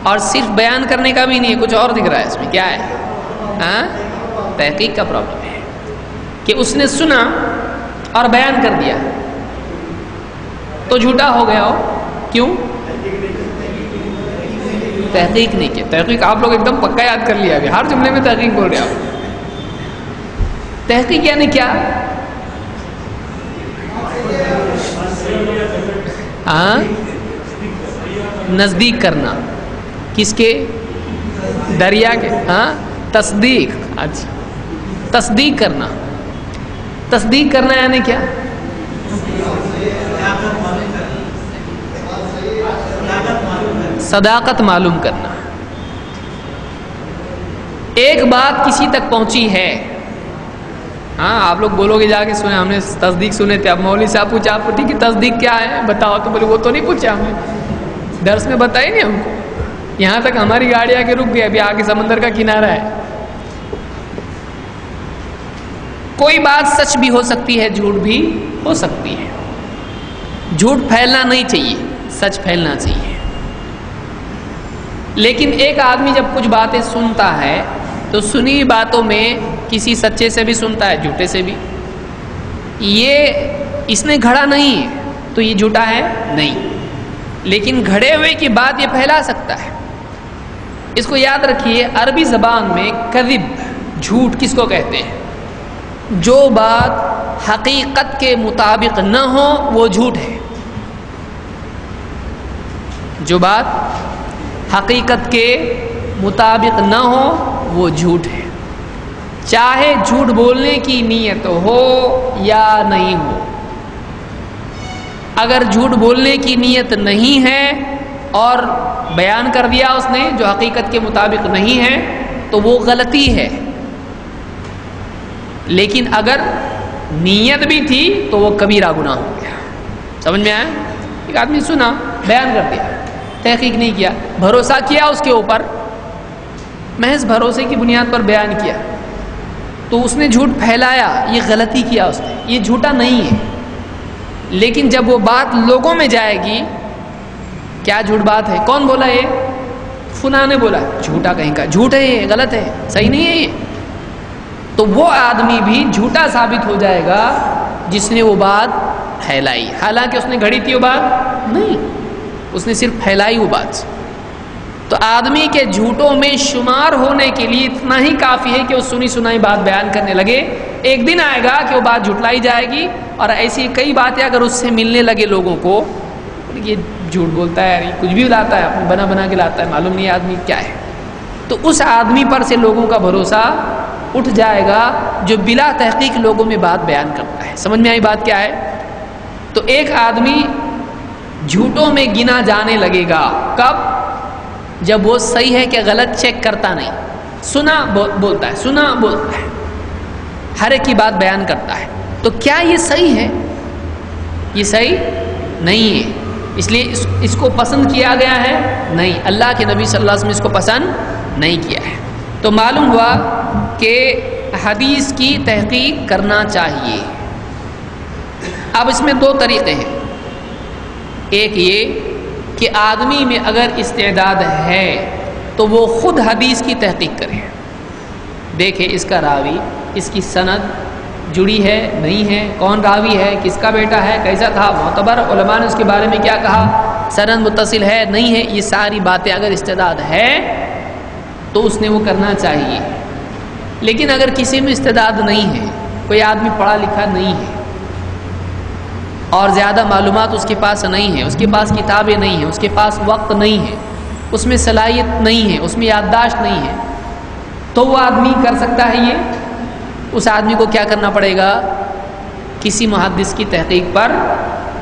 اور صرف بیان کرنے کا بھی نہیں ہے، کچھ اور دکھ رہا ہے اس میں. کیا ہے؟ ہاں تحقیق کا پرابلم ہے کہ اس نے سنا اور بیان کر دیا تو جھوٹا ہو گیا ہو. کیوں؟ تحقیق نہیں کیا. تحقیق آپ لوگ ایک دم پکا یاد کر لیا ابھی، ہر جملے میں تحقیق بول رہے آپ. تحقیق یعنی کیا؟ ہاں نزدیک کرنا. کس کے؟ دریا کے. ہاں تصدیق. اچھا تصدیق کرنا. تصدیق کرنا یعنی کیا؟ صداقت معلوم کرنا. ایک بات کسی تک پہنچی ہے، ہاں آپ لوگ بولو گے جا کے سنے ہم نے تصدیق سنے تھے. اب مولوی صاحب پوچھا آپ کو ٹھیک ہے تصدیق کیا ہے بتاؤ، تو بولے وہ تو نہیں پوچھا ہم نے، درس میں بتائی نہیں ہم کو. یہاں تک ہماری گاڑی آ کے رک گئی، ابھی آگے سمندر کا کنارہ ہے. کوئی بات سچ بھی ہو سکتی ہے، جھوٹ بھی ہو سکتی ہے. جھوٹ پھیلنا نہیں چاہیے، سچ پھیلنا چاہیے. لیکن ایک آدمی جب کچھ باتیں سنتا ہے تو سنی باتوں میں کسی سچے سے بھی سنتا ہے، جھوٹے سے بھی. یہ اس نے گھڑا نہیں ہے تو یہ جھوٹا ہے نہیں، لیکن گھڑے ہوئے کی بات یہ پھیلا سکتا ہے. اس کو یاد رکھیے، عربی زبان میں کذب جھوٹ کس کو کہتے ہیں؟ جو بات حقیقت کے مطابق نہ ہو وہ جھوٹ ہے. جو بات حقیقت کے مطابق نہ ہو وہ جھوٹ ہے، چاہے جھوٹ بولنے کی نیت ہو یا نہیں ہو. اگر جھوٹ بولنے کی نیت نہیں ہے اور بیان کر دیا اس نے جو حقیقت کے مطابق نہیں ہے تو وہ غلطی ہے. لیکن اگر نیت بھی تھی تو وہ کبیرہ گناہ ہو گیا. سمجھ میں آیا؟ ایک آدمی سنا، بیان کر دیا، تحقیق نہیں کیا، بھروسہ کیا اس کے اوپر، محض بھروسے کی بنیاد پر بیان کیا تو اس نے جھوٹ پھیلایا، یہ غلطی کیا اس نے، یہ جھوٹا نہیں ہے. لیکن جب وہ بات لوگوں میں جائے گی، کیا جھوٹ بات ہے، کون بولا یہ؟ فلاں نے بولا، جھوٹا کہیں کا، جھوٹ ہے یہ، غلط ہے، صحیح نہیں ہے یہ. تو وہ آدمی بھی جھوٹا ثابت ہو جائے گا جس نے وہ بات پھیلائی، حالانکہ اس نے گھڑی تھی وہ بات نہیں، اس نے صرف پھیلائی وہ بات۔ تو آدمی کے جھوٹوں میں شمار ہونے کے لیے اتنا ہی کافی ہے کہ وہ سنی سنائی بات بیان کرنے لگے، ایک دن آئے گا کہ وہ بات جھٹلائی جائے گی، اور ایسی کئی باتیں اگر اس سے ملنے لگے لوگوں کو، یہ جھوٹ بولتا ہے، یہ کچھ بھی لاتا ہے، بنا بنا کے لاتا ہے، معلوم نہیں آدمی کیا ہے، تو اس آدمی پر سے لوگوں کا بھروسہ اٹھ جائے گا جو بلا تحقیق لوگوں میں بات بیان کرتا ہے۔ سمجھ میں آئی بات کیا ہے؟ تو ایک آدمی جھوٹوں میں گنا جانے لگے گا کب؟ جب وہ صحیح ہے کہ غلط چیک کرتا نہیں، سنا بولتا ہے، سنا بولتا ہے، ہر ایک کی بات بیان کرتا ہے۔ تو کیا یہ صحیح ہے؟ یہ صحیح نہیں ہے، اس لیے اس کو پسند کیا گیا ہے نہیں، اللہ کے نبی صلی اللہ علیہ وسلم نے اس کو پسند نہیں کیا ہے۔ تو معلوم ہوا کہ حدیث کی تحقیق کرنا چاہیے۔ اب اس میں دو طریقے ہیں، ایک یہ کہ آدمی میں اگر استعداد ہے تو وہ خود حدیث کی تحقیق کرے، دیکھے اس کا راوی، اس کی سند جڑی ہے نہیں ہے، کون راوی ہے، کس کا بیٹا ہے، کیسا تھا، معتبر علماء نے اس کے بارے میں کیا کہا، سند متصل ہے نہیں ہے، یہ ساری باتیں اگر استعداد ہے تو اس نے وہ کرنا چاہیے۔ لیکن اگر کسی میں استعداد نہیں ہے، کوئی آدمی پڑھا لکھا نہیں ہے اور زیادہ معلومات اس کے پاس نہیں ہے، اس کے پاس کتابیں نہیں ہیں، اس کے پاس وقت نہیں ہے، اس میں صلاحیت نہیں ہے، اس میں یادداشت نہیں ہے، تو وہ آدمی کر سکتا ہے یہ؟ اس آدمی کو کیا کرنا پڑے گا؟ کسی محدث کی تحقیق پر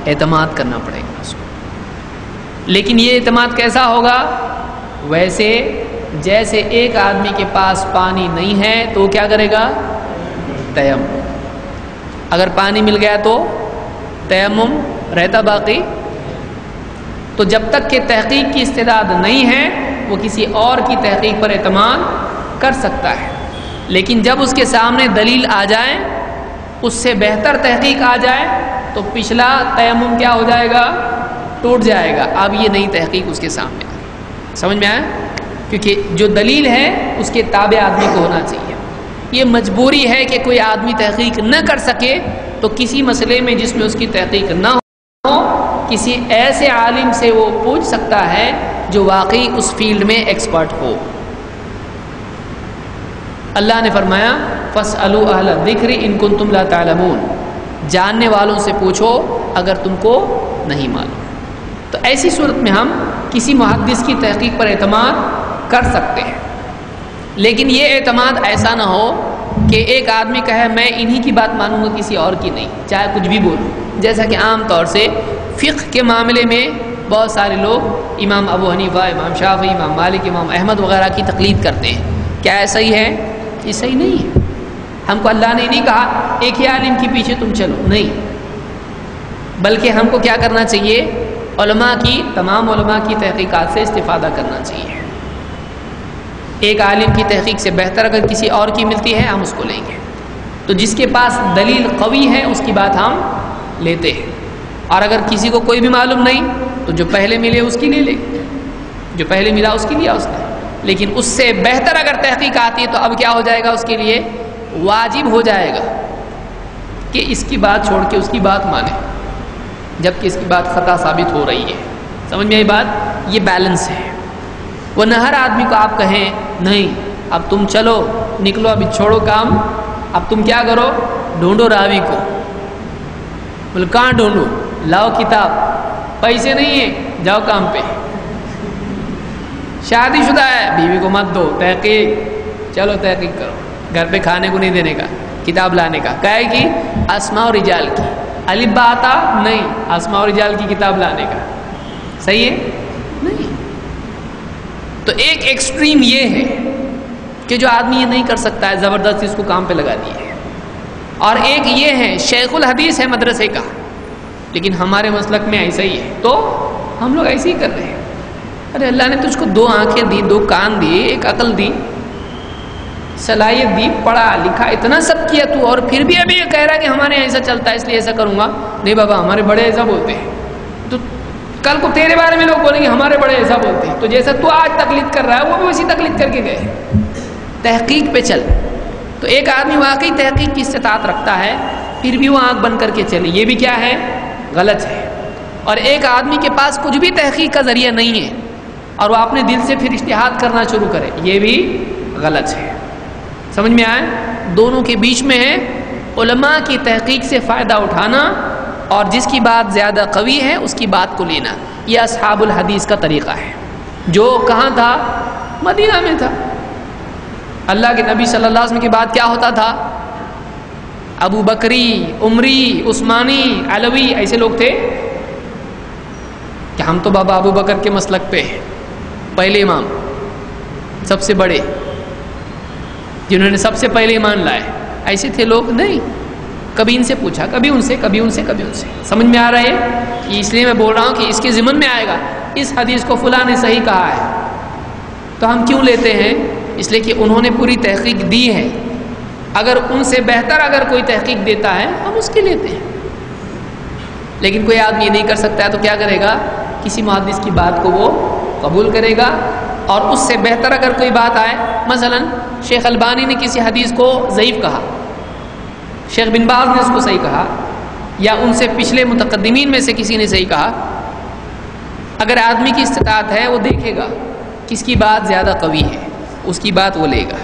اعتماد کرنا پڑے گا اس کو۔ لیکن یہ اعتماد کیسا ہوگا؟ ویسے جیسے ایک آدمی کے پاس پانی نہیں ہے تو وہ کیا کرے گا؟ تیمم۔ اگر پانی مل گیا تو تیمم رہتا باقی۔ تو جب تک کہ تحقیق کی استعداد نہیں ہے وہ کسی اور کی تحقیق پر اعتماد کر سکتا ہے، لیکن جب اس کے سامنے دلیل آ جائے، اس سے بہتر تحقیق آ جائے تو پچھلا تیمم کیا ہو جائے گا؟ ٹوٹ جائے گا، اب یہ نئی تحقیق اس کے سامنے آ گئی۔ سمجھ میں آیا؟ کیونکہ جو دلیل ہے اس کے تابع آدمی کو ہونا چاہیے۔ یہ مجبوری ہے کہ کوئی آدمی تحقیق نہ کر سکے تو کسی مسئلے میں جس میں اس کی تحقیق نہ ہو، کسی ایسے عالم سے وہ پوچھ سکتا ہے جو واقعی اس فیلڈ میں ایکسپرٹ ہو۔ اللہ نے فرمایا فَاسْأَلُوا أَهْلَ الذِّكْرِ إِن كُنتُمْ لَا تَعْلَمُونَ، جاننے والوں سے پوچھو اگر تم کو نہیں معلوم۔ تو ایسی صورت میں ہم کسی محدث کی تحقیق پر اعتماد کر سکتے ہیں، لیکن یہ اعتماد ایسا نہ ہو کہ ایک آدمی کہے میں انہی کی بات مانوں گا کسی اور کی نہیں، چاہے کچھ بھی بولوں۔ جیسا کہ عام طور سے فقہ کے معاملے میں بہت سارے لوگ امام ابو حنیفہ، امام شافعی، امام مالک، امام احمد وغیرہ کی تقلید کرتے ہیں۔ کیا ایسا ہی ہے؟ یہ صحیح نہیں ہے۔ ہم کو اللہ نے نہیں کہا ایک ہی عالم کے پیچھے تم چلو، نہیں، بلکہ ہم کو کیا کرنا چاہیے؟ علماء کی، تمام علماء کی تحقیقات سے استفادہ کرنا چاہیے۔ ایک عالم کی تحقیق سے بہتر اگر کسی اور کی ملتی ہے ہم اس کو لیں گے، تو جس کے پاس دلیل قوی ہے اس کی بات ہم لیتے ہیں، اور اگر کسی کو کوئی بھی معلوم نہیں تو جو پہلے ملے اس کی لے لے، جو پہلے ملا اس کی لیا اس نے۔ لیکن اس سے بہتر اگر تحقیق آتی ہے تو اب کیا ہو جائے گا؟ اس کے لیے واجب ہو جائے گا کہ اس کی بات چھوڑ کے اس کی بات مانے، جبکہ اس کی بات خطا ثابت ہو رہی ہے۔ سمجھ میں آئی بات؟ یہ بیلنس ہے۔ وہ نہ ہر آدمی کو آپ کہیں نہیں اب تم چلو نکلو، ابھی چھوڑو کام، اب تم کیا کرو؟ ڈھونڈو راوی کو۔ بولے کہاں ڈھونڈو؟ لاؤ کتاب، پیسے نہیں ہیں جاؤ کام پہ۔ شادی شدہ ہے بیوی کو مت دو، تحقیق، چلو تحقیق کرو، گھر پہ کھانے کو نہیں دینے کا، کتاب لانے کا، کہے کہ اسماء و رجال کی الف با آتا نہیں، اسماء و رجال کی کتاب لانے کا، صحیح ہے؟ نہیں۔ تو ایک ایکسٹریم یہ ہے کہ جو آدمی یہ نہیں کر سکتا ہے زبردستی اس کو کام پہ لگا دیے، اور ایک یہ ہے شیخ الحدیث ہے مدرسے کا لیکن ہمارے مسلک میں ایسا ہی ہے، تو ہم لوگ ایسے ہی کر رہے ہیں۔ ارے اللہ نے تجھ کو دو آنکھیں دی، دو کان دیے، ایک عقل دی، صلاحیت دی، پڑھا لکھا اتنا سب کیا تو، اور پھر بھی ابھی یہ کہہ رہا ہے کہ ہمارے ایسا چلتا ہے اس لیے ایسا کروں گا۔ نہیں بابا، ہمارے بڑے ایسا بولتے ہیں، تو کل کو تیرے بارے میں لوگ بولیں گے ہمارے بڑے ایسا بولتے ہیں، تو جیسا تو آج تقلید کر رہا ہے وہ بھی ویسی تقلید کر کے گئے۔ تحقیق پہ چل۔ تو ایک آدمی واقعی تحقیق کی استطاعت رکھتا ہے پھر بھی وہ آنکھ بند کر کے چلے، یہ بھی کیا ہے؟ غلط ہے. اور ایک آدمی کے پاس کچھ بھی تحقیق کا ذریعہ نہیں ہے اور وہ اپنے دل سے پھر اجتہاد کرنا شروع کرے، یہ بھی غلط ہے. سمجھ میں آئے؟ دونوں کے بیچ میں ہے علماء کی تحقیق سے فائدہ اٹھانا اور جس کی بات زیادہ قوی ہے اس کی بات کو لینا. یہ اصحاب الحدیث کا طریقہ ہے. جو کہاں تھا؟ مدینہ میں تھا. اللہ کے نبی صلی اللہ علیہ وسلم کے بعد کیا ہوتا تھا؟ ابو بکری، عمری، عثمانی، علوی، ایسے لوگ تھے کہ ہم تو بابا ابو بکر کے مسلک پہ ہیں، پہلے امام، سب سے بڑے، جنہوں نے سب سے پہلے ایمان لائے. ایسے تھے لوگ؟ نہیں. کبھی ان سے پوچھا، کبھی ان سے، کبھی ان سے، کبھی ان سے. سمجھ میں آ رہا ہے؟ اس لیے میں بول رہا ہوں کہ اس کے ضمن میں آئے گا اس حدیث کو فلاں نے صحیح کہا ہے تو ہم کیوں لیتے ہیں؟ اس لیے کہ انہوں نے پوری تحقیق دی ہے. اگر ان سے بہتر اگر کوئی تحقیق دیتا ہے ہم اس کی لیتے ہیں. لیکن کوئی آدمی یہ نہیں کر سکتا ہے تو کیا کرے گا؟ کسی محدث کی بات کو وہ قبول کرے گا اور اس سے بہتر اگر کوئی بات آئے، مثلا شیخ البانی نے کسی حدیث کو ضعیف کہا، شیخ بن باز نے اس کو صحیح کہا، یا ان سے پچھلے متقدمین میں سے کسی نے صحیح کہا. اگر آدمی کی استطاعت ہے وہ دیکھے گا کس کی بات زیادہ قوی ہے، اس کی بات وہ لے گا.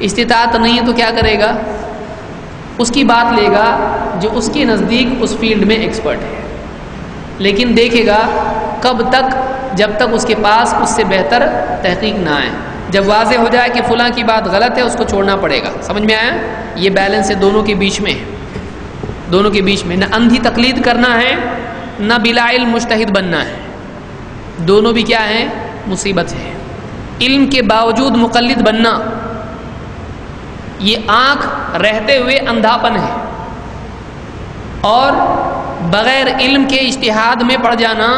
استطاعت نہیں ہے تو کیا کرے گا؟ اس کی بات لے گا جو اس کے نزدیک اس فیلڈ میں ایکسپرٹ ہے. لیکن دیکھے گا کب تک؟ جب تک اس کے پاس اس سے بہتر تحقیق نہ آئے. جب واضح ہو جائے کہ فلاں کی بات غلط ہے اس کو چھوڑنا پڑے گا. سمجھ میں آیا؟ یہ بیلنس ہے دونوں کے بیچ میں. دونوں کے بیچ میں نہ اندھی تقلید کرنا ہے نہ بلا علم مجتہد بننا ہے. دونوں بھی کیا ہیں؟ مصیبت ہے. علم کے باوجود مقلد بننا یہ آنکھ رہتے ہوئے اندھاپن ہے، اور بغیر علم کے اجتہاد میں پڑ جانا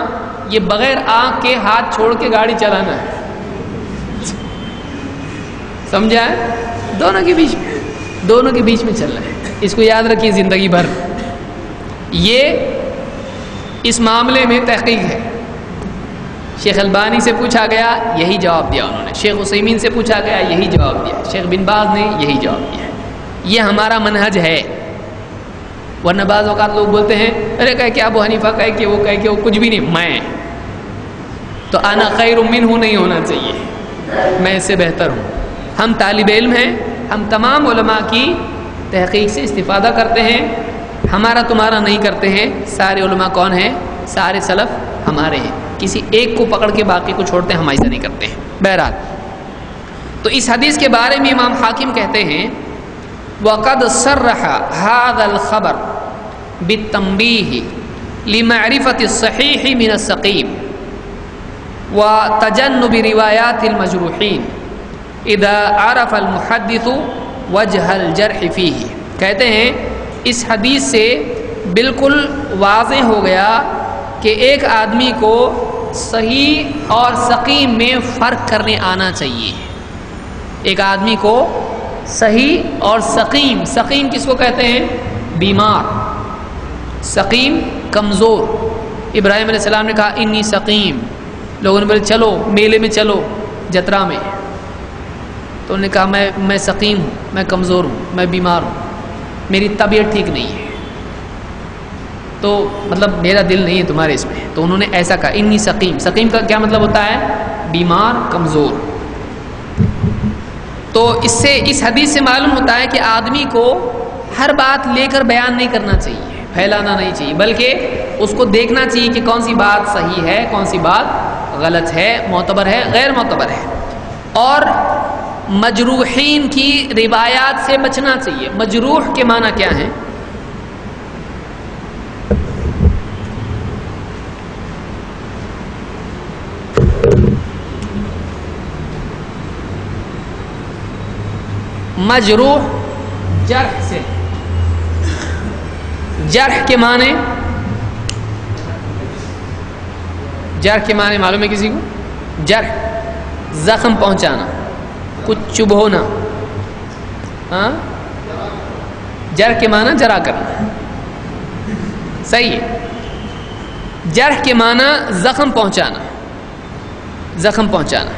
یہ بغیر آنکھ کے ہاتھ چھوڑ کے گاڑی چلانا ہے. سمجھا ہے؟ دونوں کے بیچ میں، دونوں کے بیچ میں چل رہا ہے. اس کو یاد رکھیے زندگی بھر. یہ اس معاملے میں تحقیق ہے. شیخ البانی سے پوچھا گیا یہی جواب دیا انہوں نے، شیخ عثیمین سے پوچھا گیا یہی جواب دیا، شیخ بن باز نے یہی جواب دیا. یہ ہمارا منہج ہے. ورنہ بعض اوقات لوگ بولتے ہیں ارے کہہ کہ ابو حنیفہ کہہ کہ وہ کچھ بھی نہیں، میں تو انا خیر منہ نہیں ہونا چاہیے، میں اس سے بہتر ہوں. ہم طالب علم ہیں، ہم تمام علماء کی تحقیق سے استفادہ کرتے ہیں. ہمارا تمہارا نہیں کرتے ہیں. سارے علماء کون ہیں؟ سارے سلف ہمارے ہیں. کسی ایک کو پکڑ کے باقی کو چھوڑتے ہیں، ہم ایسا نہیں کرتے ہیں. بہرحال تو اس حدیث کے بارے میں امام حاکم کہتے ہیں وَقَدْ صَرَّحَ هَذَا الْخَبَرُ بِالتَّنْبِيهِ لِمَعْرِفَةِ الصَّحِيحِ مِنَ السَّقِيمِ وَتَجَنُّبِ رِوَايَاتِ الْمَجْرُوحِينَ اذا عرف المحدث وجہ الجرح فیہ. کہتے ہیں اس حدیث سے بالکل واضح ہو گیا کہ ایک آدمی کو صحیح اور سقیم میں فرق کرنے آنا چاہیے. ایک آدمی کو صحیح اور سقیم، سقیم کس کو کہتے ہیں؟ بیمار. سقیم کمزور. ابراہیم علیہ السلام نے کہا انی سقیم. لوگوں نے بولے چلو میلے میں چلو جترا میں، تو انہوں نے کہا میں سقیم ہوں، میں کمزور ہوں، میں بیمار ہوں، میری طبیعت ٹھیک نہیں ہے، تو مطلب میرا دل نہیں ہے تمہارے اس میں. تو انہوں نے ایسا کہا انی سقیم. سقیم کا کیا مطلب ہوتا ہے؟ بیمار، کمزور. تو اس حدیث سے معلوم ہوتا ہے کہ آدمی کو ہر بات لے کر بیان نہیں کرنا چاہیے، پھیلانا نہیں چاہیے، بلکہ اس کو دیکھنا چاہیے کہ کون سی بات صحیح ہے، کون سی بات غلط ہے، معتبر ہے، غیر معتبر ہے. اور مجروحین کی روایات سے بچنا چاہیے. مجروح کے معنی کیا ہیں؟ مجروح جرح سے. جرح کے معنی معلوم ہے کسی کو؟ جرح زخم پہنچانا، کچھ چبھونا. ہاں، جرح کے معنی جرا کرنا، صحیح ہے. جرح کے معنی زخم پہنچانا، زخم پہنچانا.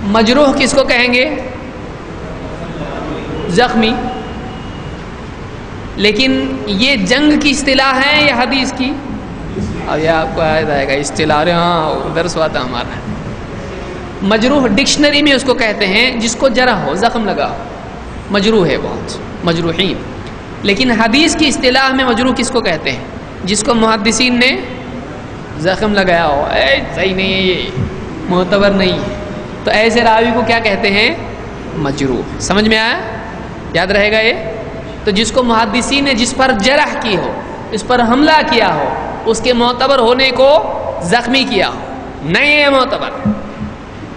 مجروح کس کو کہیں گے؟ زخمی. لیکن یہ جنگ کی اصطلاح ہے یا حدیث کی؟ اب یہ آپ کو یاد آئے گا اصطلاح، ہاں درس ہوا تھا ہمارا. مجروح ڈکشنری میں اس کو کہتے ہیں جس کو جرح ہو، زخم لگا ہو، مجروح ہے، بہت مجروحین. لیکن حدیث کی اصطلاح میں مجروح کس کو کہتے ہیں؟ جس کو محدثین نے زخم لگایا ہو، صحیح نہیں ہے، یہ معتبر نہیں ہے، تو ایسے راوی کو کیا کہتے ہیں؟ مجروح. سمجھ میں آیا؟ یاد رہے گا یہ. تو جس کو محدثین نے جس پر جرح کی ہو، اس پر حملہ کیا ہو، اس کے معتبر ہونے کو زخمی کیا ہو، نہیں ہے معتبر،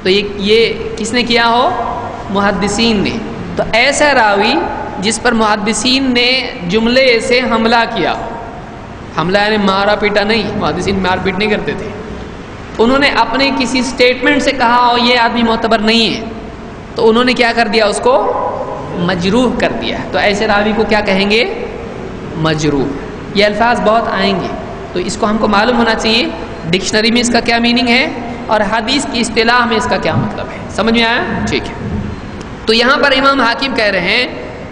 تو یہ کس نے کیا ہو؟ محدثین نے. تو ایسا راوی جس پر محدثین نے جملے سے حملہ کیا ہو، حملہ یعنی مارا پیٹا نہیں، محدثین مار پیٹ نہیں کرتے تھے، انہوں نے اپنے کسی سٹیٹمنٹ سے کہا ہو یہ آدمی معتبر نہیں ہے، تو انہوں نے کیا کر دیا؟ اس کو مجروح کر دیا. تو ایسے راوی کو کیا کہیں گے؟ مجروح. یہ الفاظ بہت آئیں گے، تو اس کو ہم کو معلوم ہونا چاہیے ڈکشنری میں اس کا کیا میننگ ہے اور حدیث کی اصطلاح میں اس کا کیا مطلب ہے. سمجھ میں آیا؟ ٹھیک ہے. تو یہاں پر امام حاکم کہہ رہے ہیں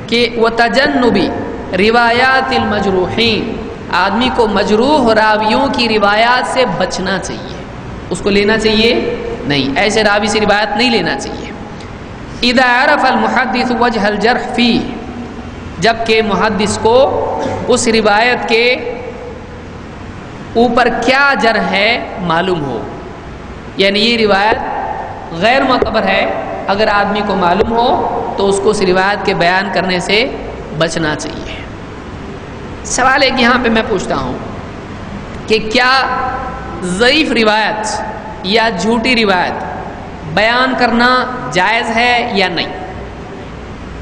کہ وَتَجَنُّبِ رِوَایَاتِ الْمَجْرُوحِينَ، آدمی کو مجروح راویوں کی روایات سے بچنا چاہیے، اس کو لینا چاہیے نہیں، ایسے راوی سے روایت نہیں لینا چاہیے. اذا عرف المحدث وجہ الجرح فیہ، جبکہ محدث کو اس روایت کے اوپر کیا جرح ہے معلوم ہو، یعنی یہ روایت غیر معتبر ہے، اگر آدمی کو معلوم ہو تو اس کو اس روایت کے بیان کرنے سے بچنا چاہیے. سوال ایک یہاں پہ میں پوچھتا ہوں کہ کیا ضعیف روایت یا جھوٹی روایت بیان کرنا جائز ہے یا نہیں؟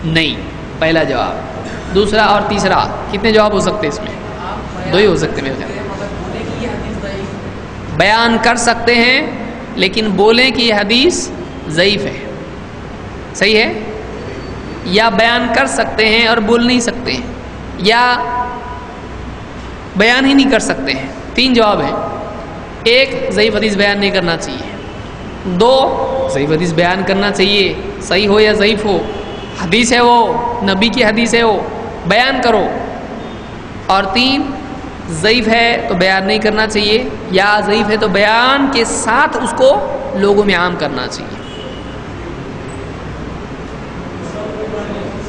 نہیں، پہلا جواب. دوسرا اور تیسرا کتنے جواب ہو سکتے اس میں؟ دو ہی ہو سکتے میرے خیال. بیان کر سکتے ہیں لیکن بولیں کہ یہ حدیث ضعیف ہے، صحیح ہے، یا بیان کر سکتے ہیں اور بول نہیں سکتے ہیں، یا بیان ہی نہیں کر سکتے ہیں. تین جواب ہیں. ایک، ضعیف حدیث بیان نہیں کرنا چاہیے. دو، ضعیف حدیث بیان کرنا چاہیے، صحیح ہو یا ضعیف ہو، حدیث ہے وہ، نبی کی حدیث ہے وہ، بیان کرو. اور تین، ضعیف ہے تو بیان نہیں کرنا چاہیے، یا ضعیف ہے تو بیان کے ساتھ اس کو لوگوں میں عام کرنا چاہیے.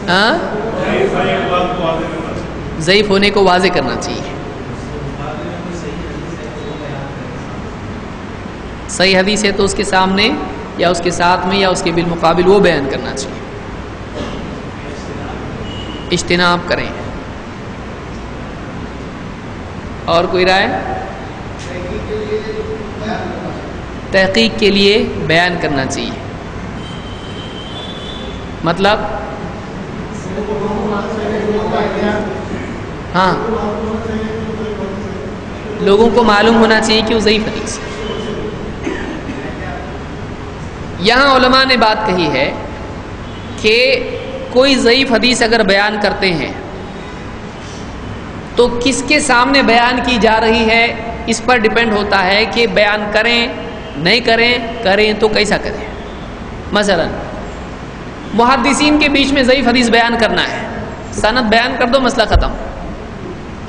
ہاں، ضعیف ہونے کو واضح کرنا چاہیے. صحیح حدیث ہے تو اس کے سامنے یا اس کے ساتھ میں یا اس کے بالمقابل وہ بیان کرنا چاہیے. اجتناب کریں. اور کوئی رائے؟ تحقیق کے لیے بیان کرنا چاہیے، مطلب ہاں لوگوں کو معلوم ہونا چاہیے کہ وہ ضعیف حدیث ہے. یہاں علماء نے بات کہی ہے کہ کوئی ضعیف حدیث اگر بیان کرتے ہیں تو کس کے سامنے بیان کی جا رہی ہے اس پر ڈیپینڈ ہوتا ہے کہ بیان کریں نہیں کریں، کریں تو کیسا کریں. مثلا محدثین کے بیچ میں ضعیف حدیث بیان کرنا ہے، سند بیان کر دو، مسئلہ ختم.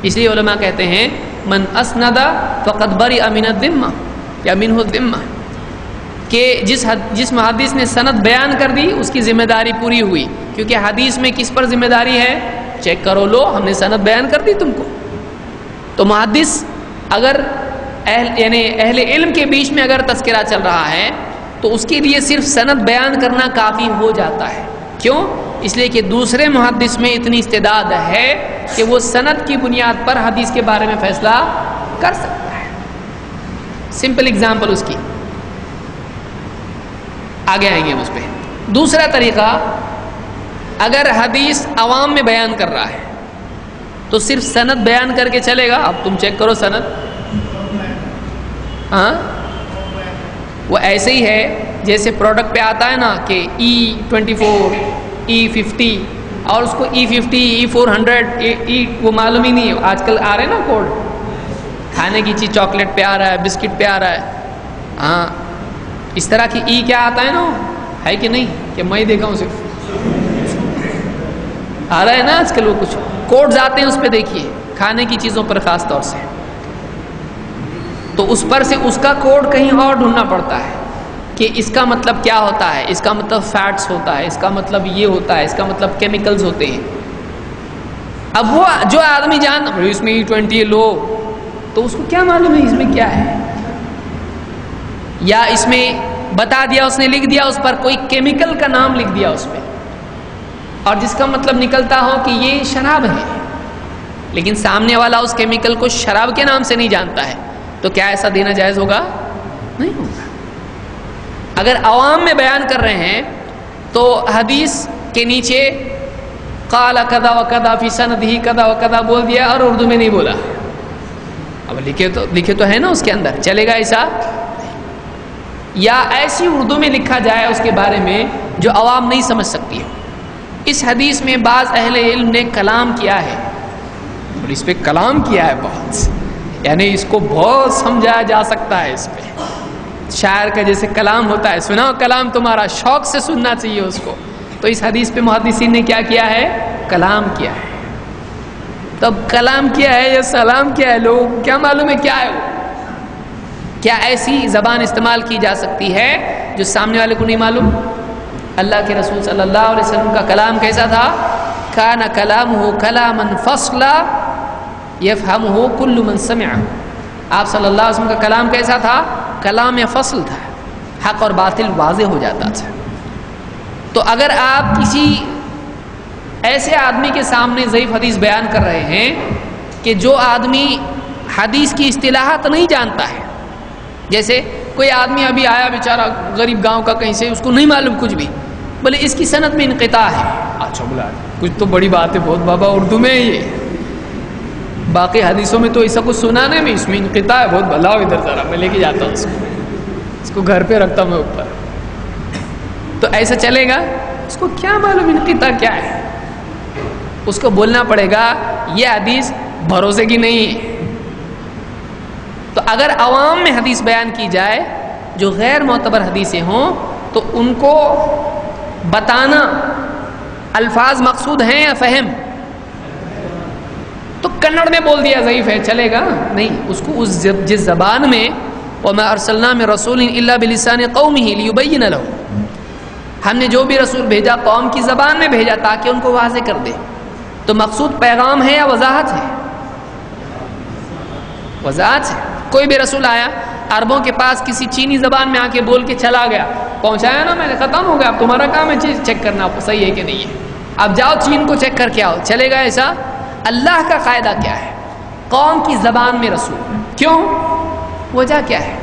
اس لیے علماء کہتے ہیں من اسند فقد برئ من الذمہ یا منہ الذمہ، کہ جس محدث نے سند بیان کر دی اس کی ذمہ داری پوری ہوئی، کیونکہ حدیث میں کس پر ذمہ داری ہے؟ چیک کرو، لو ہم نے سند بیان کر دی تم کو. تو محدث اگر یعنی اہل علم کے بیچ میں اگر تذکرہ چل رہا ہے تو اس کے لیے صرف سند بیان کرنا کافی ہو جاتا ہے. کیوں؟ اس لیے کہ دوسرے محدث میں اتنی استعداد ہے کہ وہ سند کی بنیاد پر حدیث کے بارے میں فیصلہ کر سکتا ہے. سمپل اگزامپل اس کی، آگے آئیں گے ہم اس پہ. دوسرا طریقہ، اگر حدیث عوام میں بیان کر رہا ہے تو صرف سند بیان کر کے چلے گا؟ اب تم چیک کرو سند. ہاں، وہ ایسے ہی ہے جیسے پروڈکٹ پہ آتا ہے نا کہ E24 E50 اور اس کو E50 E400 وہ معلوم ہی نہیں ہے. آج کل آ رہے ہیں نا کوڈ، کھانے کی چیز چاکلیٹ پہ آ رہا ہے، بسکٹ پہ آ رہا ہے. ہاں، اس طرح کی کیا آتا ہے نا، ہے کہ نہیں؟ کہ میں ہی دیکھا ہوں صرف. آ رہا ہے نا آج کل وہ کچھ کوڈز آتے ہیں، اس پہ دیکھیے کھانے کی چیزوں پر خاص طور سے، تو اس پر سے اس کا کوڈ کہیں اور ڈھونڈنا پڑتا ہے کہ اس کا مطلب کیا ہوتا ہے، اس کا مطلب فیٹس ہوتا ہے، اس کا مطلب یہ ہوتا ہے، اس کا مطلب کیمیکلز ہوتے ہیں۔ اب وہ جو آدمی جانتا اس میں E20 لو، تو اس کو کیا معلوم ہے اس میں کیا ہے، یا اس میں بتا دیا اس نے، لکھ دیا اس پر کوئی کیمیکل کا نام لکھ دیا اس پہ، اور جس کا مطلب نکلتا ہو کہ یہ شراب ہے، لیکن سامنے والا اس کیمیکل کو شراب کے نام سے نہیں جانتا ہے، تو کیا ایسا دینا جائز ہوگا؟ نہیں ہوگا۔ اگر عوام میں بیان کر رہے ہیں تو حدیث کے نیچے قال کذا و کذا فی سندہ کذا و کذا بول دیا اور اردو میں نہیں بولا، اب لکھے تو ہے نا اس کے اندر، چلے گا ایسا؟ یا ایسی اردو میں لکھا جائے اس کے بارے میں جو عوام نہیں سمجھ سکتی ہے۔ اس حدیث میں بعض اہل علم نے کلام کیا ہے، اور اس پہ کلام کیا ہے بہت، یعنی اس کو بہت سمجھایا جا سکتا ہے، اس پہ شاعر کا جیسے کلام ہوتا ہے، سنا کلام تمہارا، شوق سے سننا چاہیے اس کو، تو اس حدیث پہ محدثین نے کیا ہے؟ کلام کیا ہے۔ تب کلام کیا ہے یا سلام کیا ہے، لوگ کیا معلوم ہے کیا ہے وہ؟ کیا ایسی زبان استعمال کی جا سکتی ہے جو سامنے والے کو نہیں معلوم؟ اللہ کے رسول صلی اللہ علیہ وسلم کا کلام کیسا تھا؟ کان کلامہ کلاما فصلا یفہمہ کل من سمع۔ آپ صلی اللہ علیہ وسلم کا کلام کیسا تھا؟ کلام فصل تھا، حق اور باطل واضح ہو جاتا تھا۔ تو اگر آپ کسی ایسے آدمی کے سامنے ضعیف حدیث بیان کر رہے ہیں کہ جو آدمی حدیث کی اصطلاحات نہیں جانتا ہے، جیسے کوئی آدمی ابھی آیا بیچارہ غریب گاؤں کا کہیں سے، اس کو نہیں معلوم کچھ بھی، بولے اس کی سند میں انقطاع ہے، اچھا بولا کچھ تو بڑی بات ہے بہت بابا، اردو میں یہ باقی حدیثوں میں تو ایسا کچھ سنا نہیں، میں اس میں انقطاع ہے، بہت بھلا ہو، ادھر ذرا میں لے کے جاتا ہوں اس کو گھر پہ رکھتا ہوں میں اوپر، تو ایسا چلے گا؟ اس کو کیا معلوم انقطاع کیا ہے؟ اس کو بولنا پڑے گا یہ حدیث بھروسے کی نہیں ہے۔ تو اگر عوام میں حدیث بیان کی جائے جو غیر معتبر حدیثیں ہوں تو ان کو بتانا الفاظ مقصود ہیں یا فہم؟ تو کنڑ میں بول دیا ضعیف ہے، چلے گا؟ نہیں، اس کو جس زبان میں وَمَا أَرْسَلْنَا مِن رَسُولٍ إِلَّا بِلِسَانِ قَوْمِهِ لِيُبَيِّنَ لَهُمْ، ہم نے جو بھی رسول بھیجا قوم کی زبان میں بھیجا تاکہ ان کو واضح کر دے۔ تو مقصود پیغام ہے یا وضاحت ہے؟ وضاحت ہے۔ کوئی بھی رسول آیا عربوں کے پاس کسی چینی زبان میں آ کے بول کے چلا گیا، پہنچایا نا میں نے، ختم ہو گیا، اب تمہارا کام ہے چیز چیک کرنا صحیح ہے کہ نہیں ہے، اب جاؤ چین کو چیک کر کے آؤ، چلے گا ایسا؟ اللہ کا قاعدہ کیا ہے؟ قوم کی زبان میں رسول، کیوں؟ وجہ کیا ہے؟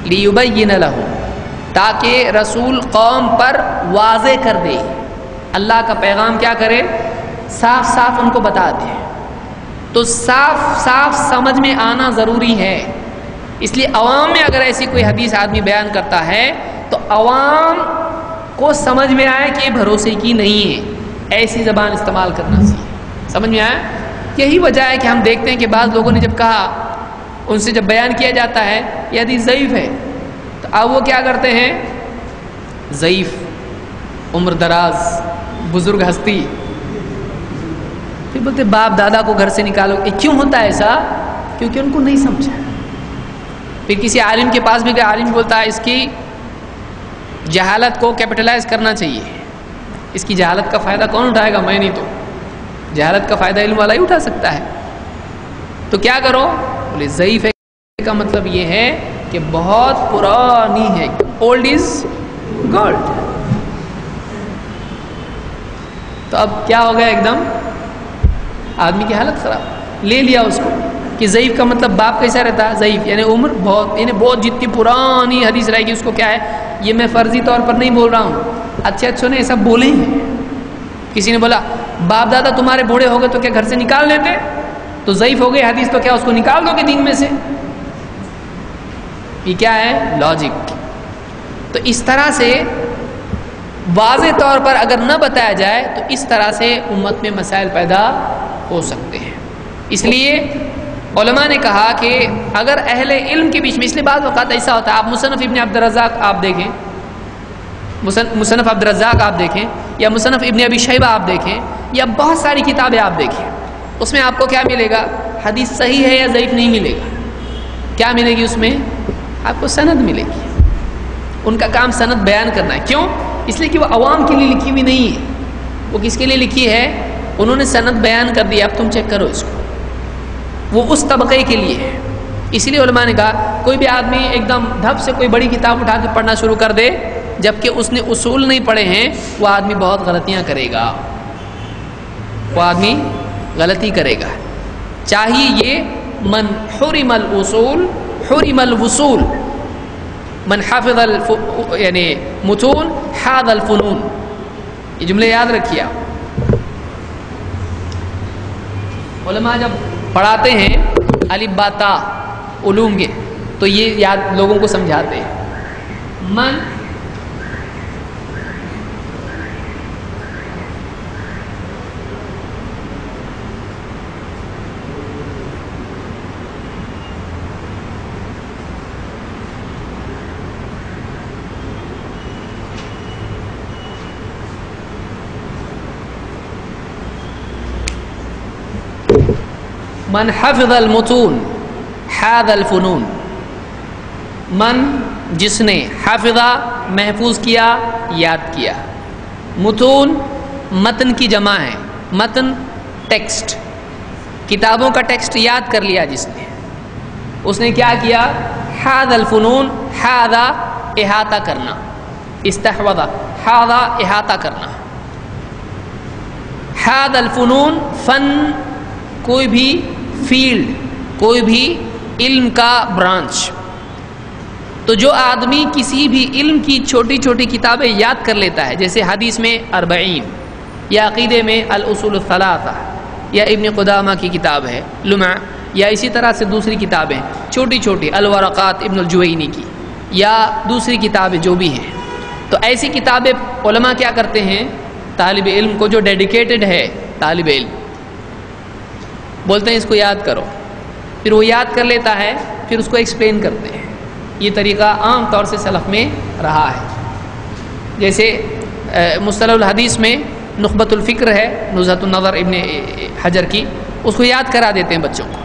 لیبین لہم، تاکہ رسول قوم پر واضح کر دے، اللہ کا پیغام کیا کرے؟ صاف صاف ان کو بتا دے۔ تو صاف صاف سمجھ میں آنا ضروری ہے، اس لیے عوام میں اگر ایسی کوئی حدیث آدمی بیان کرتا ہے تو عوام کو سمجھ میں آئے کہ یہ بھروسے کی نہیں ہے، ایسی زبان استعمال کرنا چاہیے۔ سمجھ میں آیا؟ یہی وجہ ہے کہ ہم دیکھتے ہیں کہ بعض لوگوں نے جب کہا، ان سے جب بیان کیا جاتا ہے یہ حدیث ضعیف ہے، تو اب وہ کیا کرتے ہیں؟ ضعیف، عمر دراز، بزرگ ہستی، پھر بولتے باپ دادا کو گھر سے نکالو۔ کیوں ہوتا ہے ایسا؟ کیونکہ ان کو نہیں سمجھا۔ پھر کسی عالم کے پاس بھی گئے، عالم بولتا ہے اس کی جہالت کو کیپٹلائز کرنا چاہیے، اس کی جہالت کا فائدہ کون اٹھائے گا؟ میں نہیں، تو جہالت کا فائدہ علم والا ہی اٹھا سکتا ہے۔ تو کیا کرو؟ بولے ضعیف ہے کا مطلب یہ ہے کہ بہت پرانی ہے، اولڈ از گولڈ۔ تو اب کیا ہو گیا؟ ایک دم آدمی کی حالت خراب، لے لیا اس کو کہ ضعیف کا مطلب باپ کیسا رہتا ہے؟ ضعیف یعنی عمر بہت، یعنی بہت جتنی پرانی حدیث رہے گی اس کو کیا ہے؟ یہ میں فرضی طور پر نہیں بول رہا ہوں، اچھے نے ایسا بولے ہیں۔ کسی نے بولا باپ دادا تمہارے بوڑھے ہو گئے تو کیا گھر سے نکال لیتے؟ تو ضعیف ہو گئی حدیث، تو کیا اس کو نکال دو گے دین میں سے؟ یہ کیا ہے؟ لاجک۔ تو اس طرح سے واضح طور پر اگر نہ بتایا جائے تو اس طرح سے امت میں مسائل پیدا ہو سکتے ہیں۔ اس لیے علماء نے کہا کہ اگر اہل علم کے بیچ میں، اس لیے بعض اوقات ایسا ہوتا ہے، آپ مصنف ابن عبد الرزاق آپ دیکھیں، مصنف عبد الرزاق آپ دیکھیں، یا مصنف ابن ابی شیبہ آپ دیکھیں یا بہت ساری کتابیں آپ دیکھیں، اس میں آپ کو کیا ملے گا؟ حدیث صحیح ہے یا ضعیف نہیں ملے گا، کیا ملے گی؟ اس میں آپ کو سند ملے گی۔ ان کا کام سند بیان کرنا ہے، کیوں؟ اس لیے کہ وہ عوام کے لیے لکھی ہوئی نہیں ہے، وہ کس کے لیے لکھی ہے؟ انہوں نے سند بیان کر دیا، اب تم چیک کرو اس کو، وہ اس طبقے کے لیے ہے۔ اسی لیے علماء نے کہا کوئی بھی آدمی ایک دم دھپ سے کوئی بڑی کتاب اٹھا کے پڑھنا شروع کر دے جبکہ اس نے اصول نہیں پڑھے ہیں، وہ آدمی بہت غلطیاں کرے گا، وہ آدمی غلطی کرے گا۔ چاہیے یہ من حرم الاصول حرم الوصول، من حفظ یعنی متون حاذ الفنون، یہ جملے یاد رکھیے آپ۔ علماء جب پڑھاتے ہیں الف با تا علوم کے تو یہ یاد لوگوں کو سمجھاتے ہیں، من حفظ المتون حاذ الفنون، من جس نے حفظہ محفوظ کیا یاد کیا، متون متن کی جمع ہے، متن ٹیکسٹ، کتابوں کا ٹیکسٹ یاد کر لیا جس نے، اس نے کیا کیا؟ حاذ الفنون، حاذا احاطہ کرنا، استحوذ، حاذا احاطہ کرنا، حاذ الفنون فن کوئی بھی فیلڈ، کوئی بھی علم کا برانچ۔ تو جو آدمی کسی بھی علم کی چھوٹی چھوٹی کتابیں یاد کر لیتا ہے، جیسے حدیث میں 40 یا عقیدے میں الاصول الثلاثہ یا ابن قدامہ کی کتاب ہے لمع، یا اسی طرح سے دوسری کتابیں چھوٹی چھوٹی الورقات ابن الجوینی کی یا دوسری کتابیں جو بھی ہیں، تو ایسی کتابیں علماء کیا کرتے ہیں؟ طالب علم کو جو ڈیڈیکیٹڈ ہے طالب علم، بولتے ہیں اس کو یاد کرو، پھر وہ یاد کر لیتا ہے، پھر اس کو ایکسپلین کرتے ہیں۔ یہ طریقہ عام طور سے سلف میں رہا ہے۔ جیسے مصطلح الحدیث میں نخبۃ الفکر ہے نزہۃ النظر ابن حجر کی، اس کو یاد کرا دیتے ہیں بچوں کو،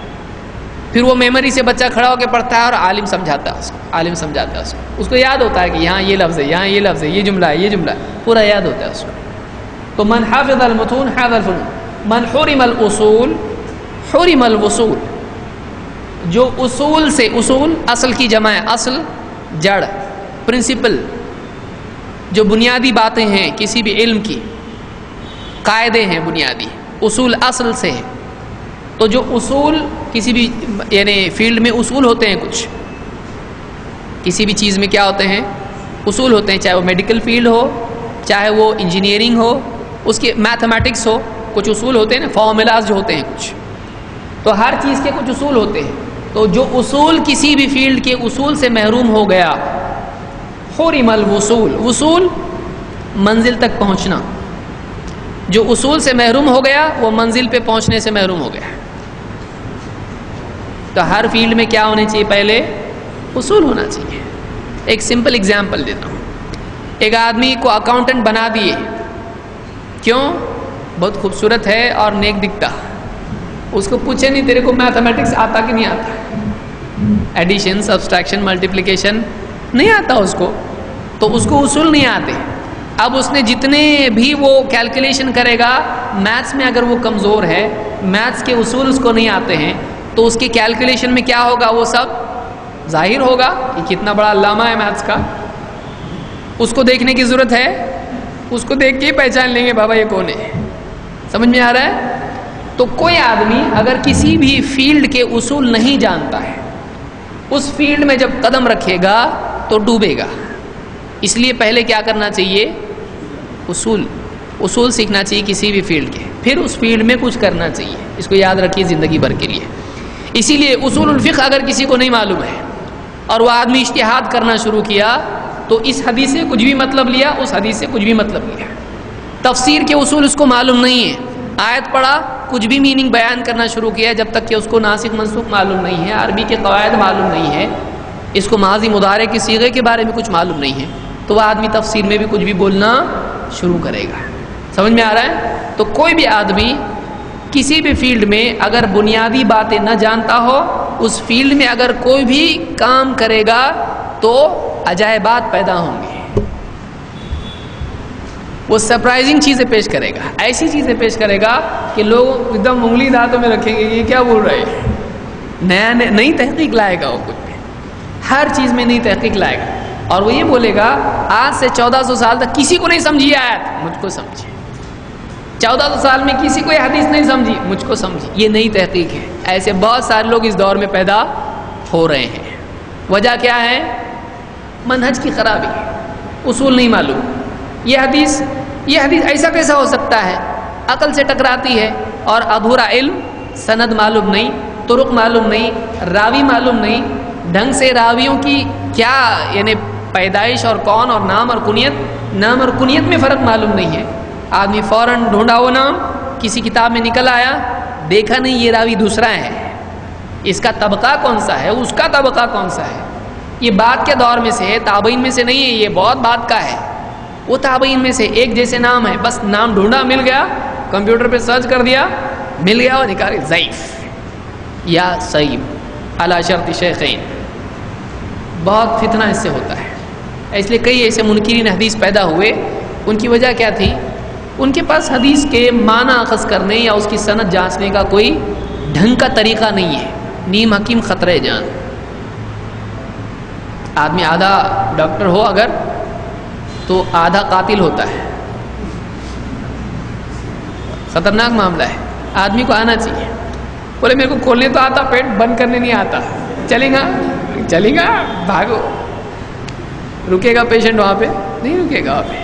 پھر وہ میموری سے بچہ کھڑا ہو کے پڑھتا ہے اور عالم سمجھاتا ہے اس کو، عالم سمجھاتا ہے اس کو یاد ہوتا ہے کہ یہاں یہ لفظ ہے، یہاں یہ لفظ ہے، یہ جملہ ہے، یہ جملہ ہے، پورا یاد ہوتا ہے اس کو۔ تو من حافظ المتون حافظ الفنون، من حرم الاصول حرم الوصول، جو اصول سے، اصول اصل کی جمع ہے، اصل جڑ، پرنسپل، جو بنیادی باتیں ہیں کسی بھی علم کی، قاعدے ہیں بنیادی، اصول اصل سے ہے۔ تو جو اصول کسی بھی یعنی فیلڈ میں اصول ہوتے ہیں، کچھ کسی بھی چیز میں کیا ہوتے ہیں؟ اصول ہوتے ہیں، چاہے وہ میڈیکل فیلڈ ہو، چاہے وہ انجینئرنگ ہو، اس کے میتھمیٹکس ہو، کچھ اصول ہوتے ہیں نا، فارمولاز جو ہوتے ہیں کچھ، تو ہر چیز کے کچھ اصول ہوتے ہیں۔ تو جو اصول کسی بھی فیلڈ کے اصول سے محروم ہو گیا، حرم الوصول، وصول منزل تک پہنچنا، جو اصول سے محروم ہو گیا وہ منزل پہ پہنچنے سے محروم ہو گیا۔ تو ہر فیلڈ میں کیا ہونے چاہیے؟ پہلے اصول ہونا چاہیے۔ ایک سمپل اگزامپل دیتا ہوں، ایک آدمی کو اکاؤنٹنٹ بنا دیے، کیوں؟ بہت خوبصورت ہے اور نیک دکھتا، اس کو پوچھے نہیں تیرے کو میتھمیٹکس آتا کہ نہیں آتا، ایڈیشن، سبسٹریکشن، ملٹیپلیکیشن نہیں آتا اس کو، تو اس کو اصول نہیں آتے۔ اب اس نے جتنے بھی وہ کیلکولیشن کرے گا، میتھس میں اگر وہ کمزور ہے، میتھس کے اصول اس کو نہیں آتے ہیں، تو اس کے کیلکولیشن میں کیا ہوگا؟ وہ سب ظاہر ہوگا کہ کتنا بڑا علامہ ہے میتھس کا۔ اس کو دیکھنے کی ضرورت ہے، اس کو دیکھ کے پہچان لیں گے بابا یہ کون ہے۔ سمجھ میں آ رہا ہے؟ تو کوئی آدمی اگر کسی بھی فیلڈ کے اصول نہیں جانتا ہے، اس فیلڈ میں جب قدم رکھے گا تو ڈوبے گا۔ اس لیے پہلے کیا کرنا چاہیے؟ اصول سیکھنا چاہیے کسی بھی فیلڈ کے، پھر اس فیلڈ میں کچھ کرنا چاہیے۔ اس کو یاد رکھیے زندگی بھر کے لیے۔ اسی لیے اصول الفقہ اگر کسی کو نہیں معلوم ہے اور وہ آدمی اجتہاد کرنا شروع کیا تو اس حدیث سے کچھ بھی مطلب لیا، اس حدیث سے کچھ بھی مطلب لیا۔ تفسیر کے اصول اس کو معلوم نہیں ہے، آیت پڑھا، کچھ بھی میننگ بیان کرنا شروع کیا جب تک کہ اس کو ناسخ منسوخ معلوم نہیں ہے، عربی کے قواعد معلوم نہیں ہے، اس کو ماضی مضارع کے صیغے کے بارے میں کچھ معلوم نہیں ہے، تو وہ آدمی تفسیر میں بھی کچھ بھی بولنا شروع کرے گا۔ سمجھ میں آ رہا ہے؟ تو کوئی بھی آدمی کسی بھی فیلڈ میں اگر بنیادی باتیں نہ جانتا ہو، اس فیلڈ میں اگر کوئی بھی کام کرے گا تو عجائبات پیدا ہوں گے، وہ سرپرائزنگ چیزیں پیش کرے گا، ایسی چیزیں پیش کرے گا کہ لوگ ایک دم انگلی دانتوں میں رکھیں گے یہ کیا بول رہے ہیں، نئی تحقیق لائے گا، وہ کچھ ہر چیز میں نئی تحقیق لائے گا، اور وہ یہ بولے گا آج سے 1400 سال تک کسی کو نہیں سمجھی آیت، مجھ کو سمجھی، 1400 سال میں کسی کو یہ حدیث نہیں سمجھی، مجھ کو سمجھی، یہ نئی تحقیق ہے۔ ایسے بہت سارے لوگ اس دور میں پیدا ہو رہے ہیں۔ وجہ کیا ہے؟ منہج کی خرابی، اصول نہیں معلوم۔ یہ حدیث ایسا کیسا ہو سکتا ہے؟ عقل سے ٹکراتی ہے، اور ادھورا علم، سند معلوم نہیں، طرق معلوم نہیں، راوی معلوم نہیں، ڈھنگ سے راویوں کی کیا یعنی پیدائش اور کون اور نام اور کنیت میں فرق معلوم نہیں ہے۔ آدمی فوراً ڈھونڈا وہ نام، کسی کتاب میں نکل آیا، دیکھا نہیں یہ راوی دوسرا ہے، اس کا طبقہ کون سا ہے، اس کا طبقہ کون سا ہے۔ یہ بعد کے دور میں سے ہے، تابعین میں سے نہیں ہے، یہ بہت بعد کا ہے۔ وہ تابعین میں سے ایک جیسے نام ہے، بس نام ڈھونڈا مل گیا، کمپیوٹر پہ سرچ کر دیا مل گیا، اور نکالے ضعیف یا صحیح علی شرط شیخین۔ بہت فتنہ اس سے ہوتا ہے، اس لیے کئی ایسے منکرین حدیث پیدا ہوئے۔ ان کی وجہ کیا تھی؟ ان کے پاس حدیث کے معنی اخذ کرنے یا اس کی سند جانچنے کا کوئی ڈھنگ کا طریقہ نہیں ہے۔ نیم حکیم خطرے جان، آدمی آدھا ڈاکٹر ہو اگر تو آدھا قاتل ہوتا ہے، خطرناک معاملہ ہے۔ آدمی کو آنا چاہیے، بولے میرے کو کھولنے تو آتا، پیٹ بند کرنے نہیں آتا، چلے گا بھاگو، رکے گا پیشنٹ وہاں پہ نہیں، رکے گا وہاں پہ،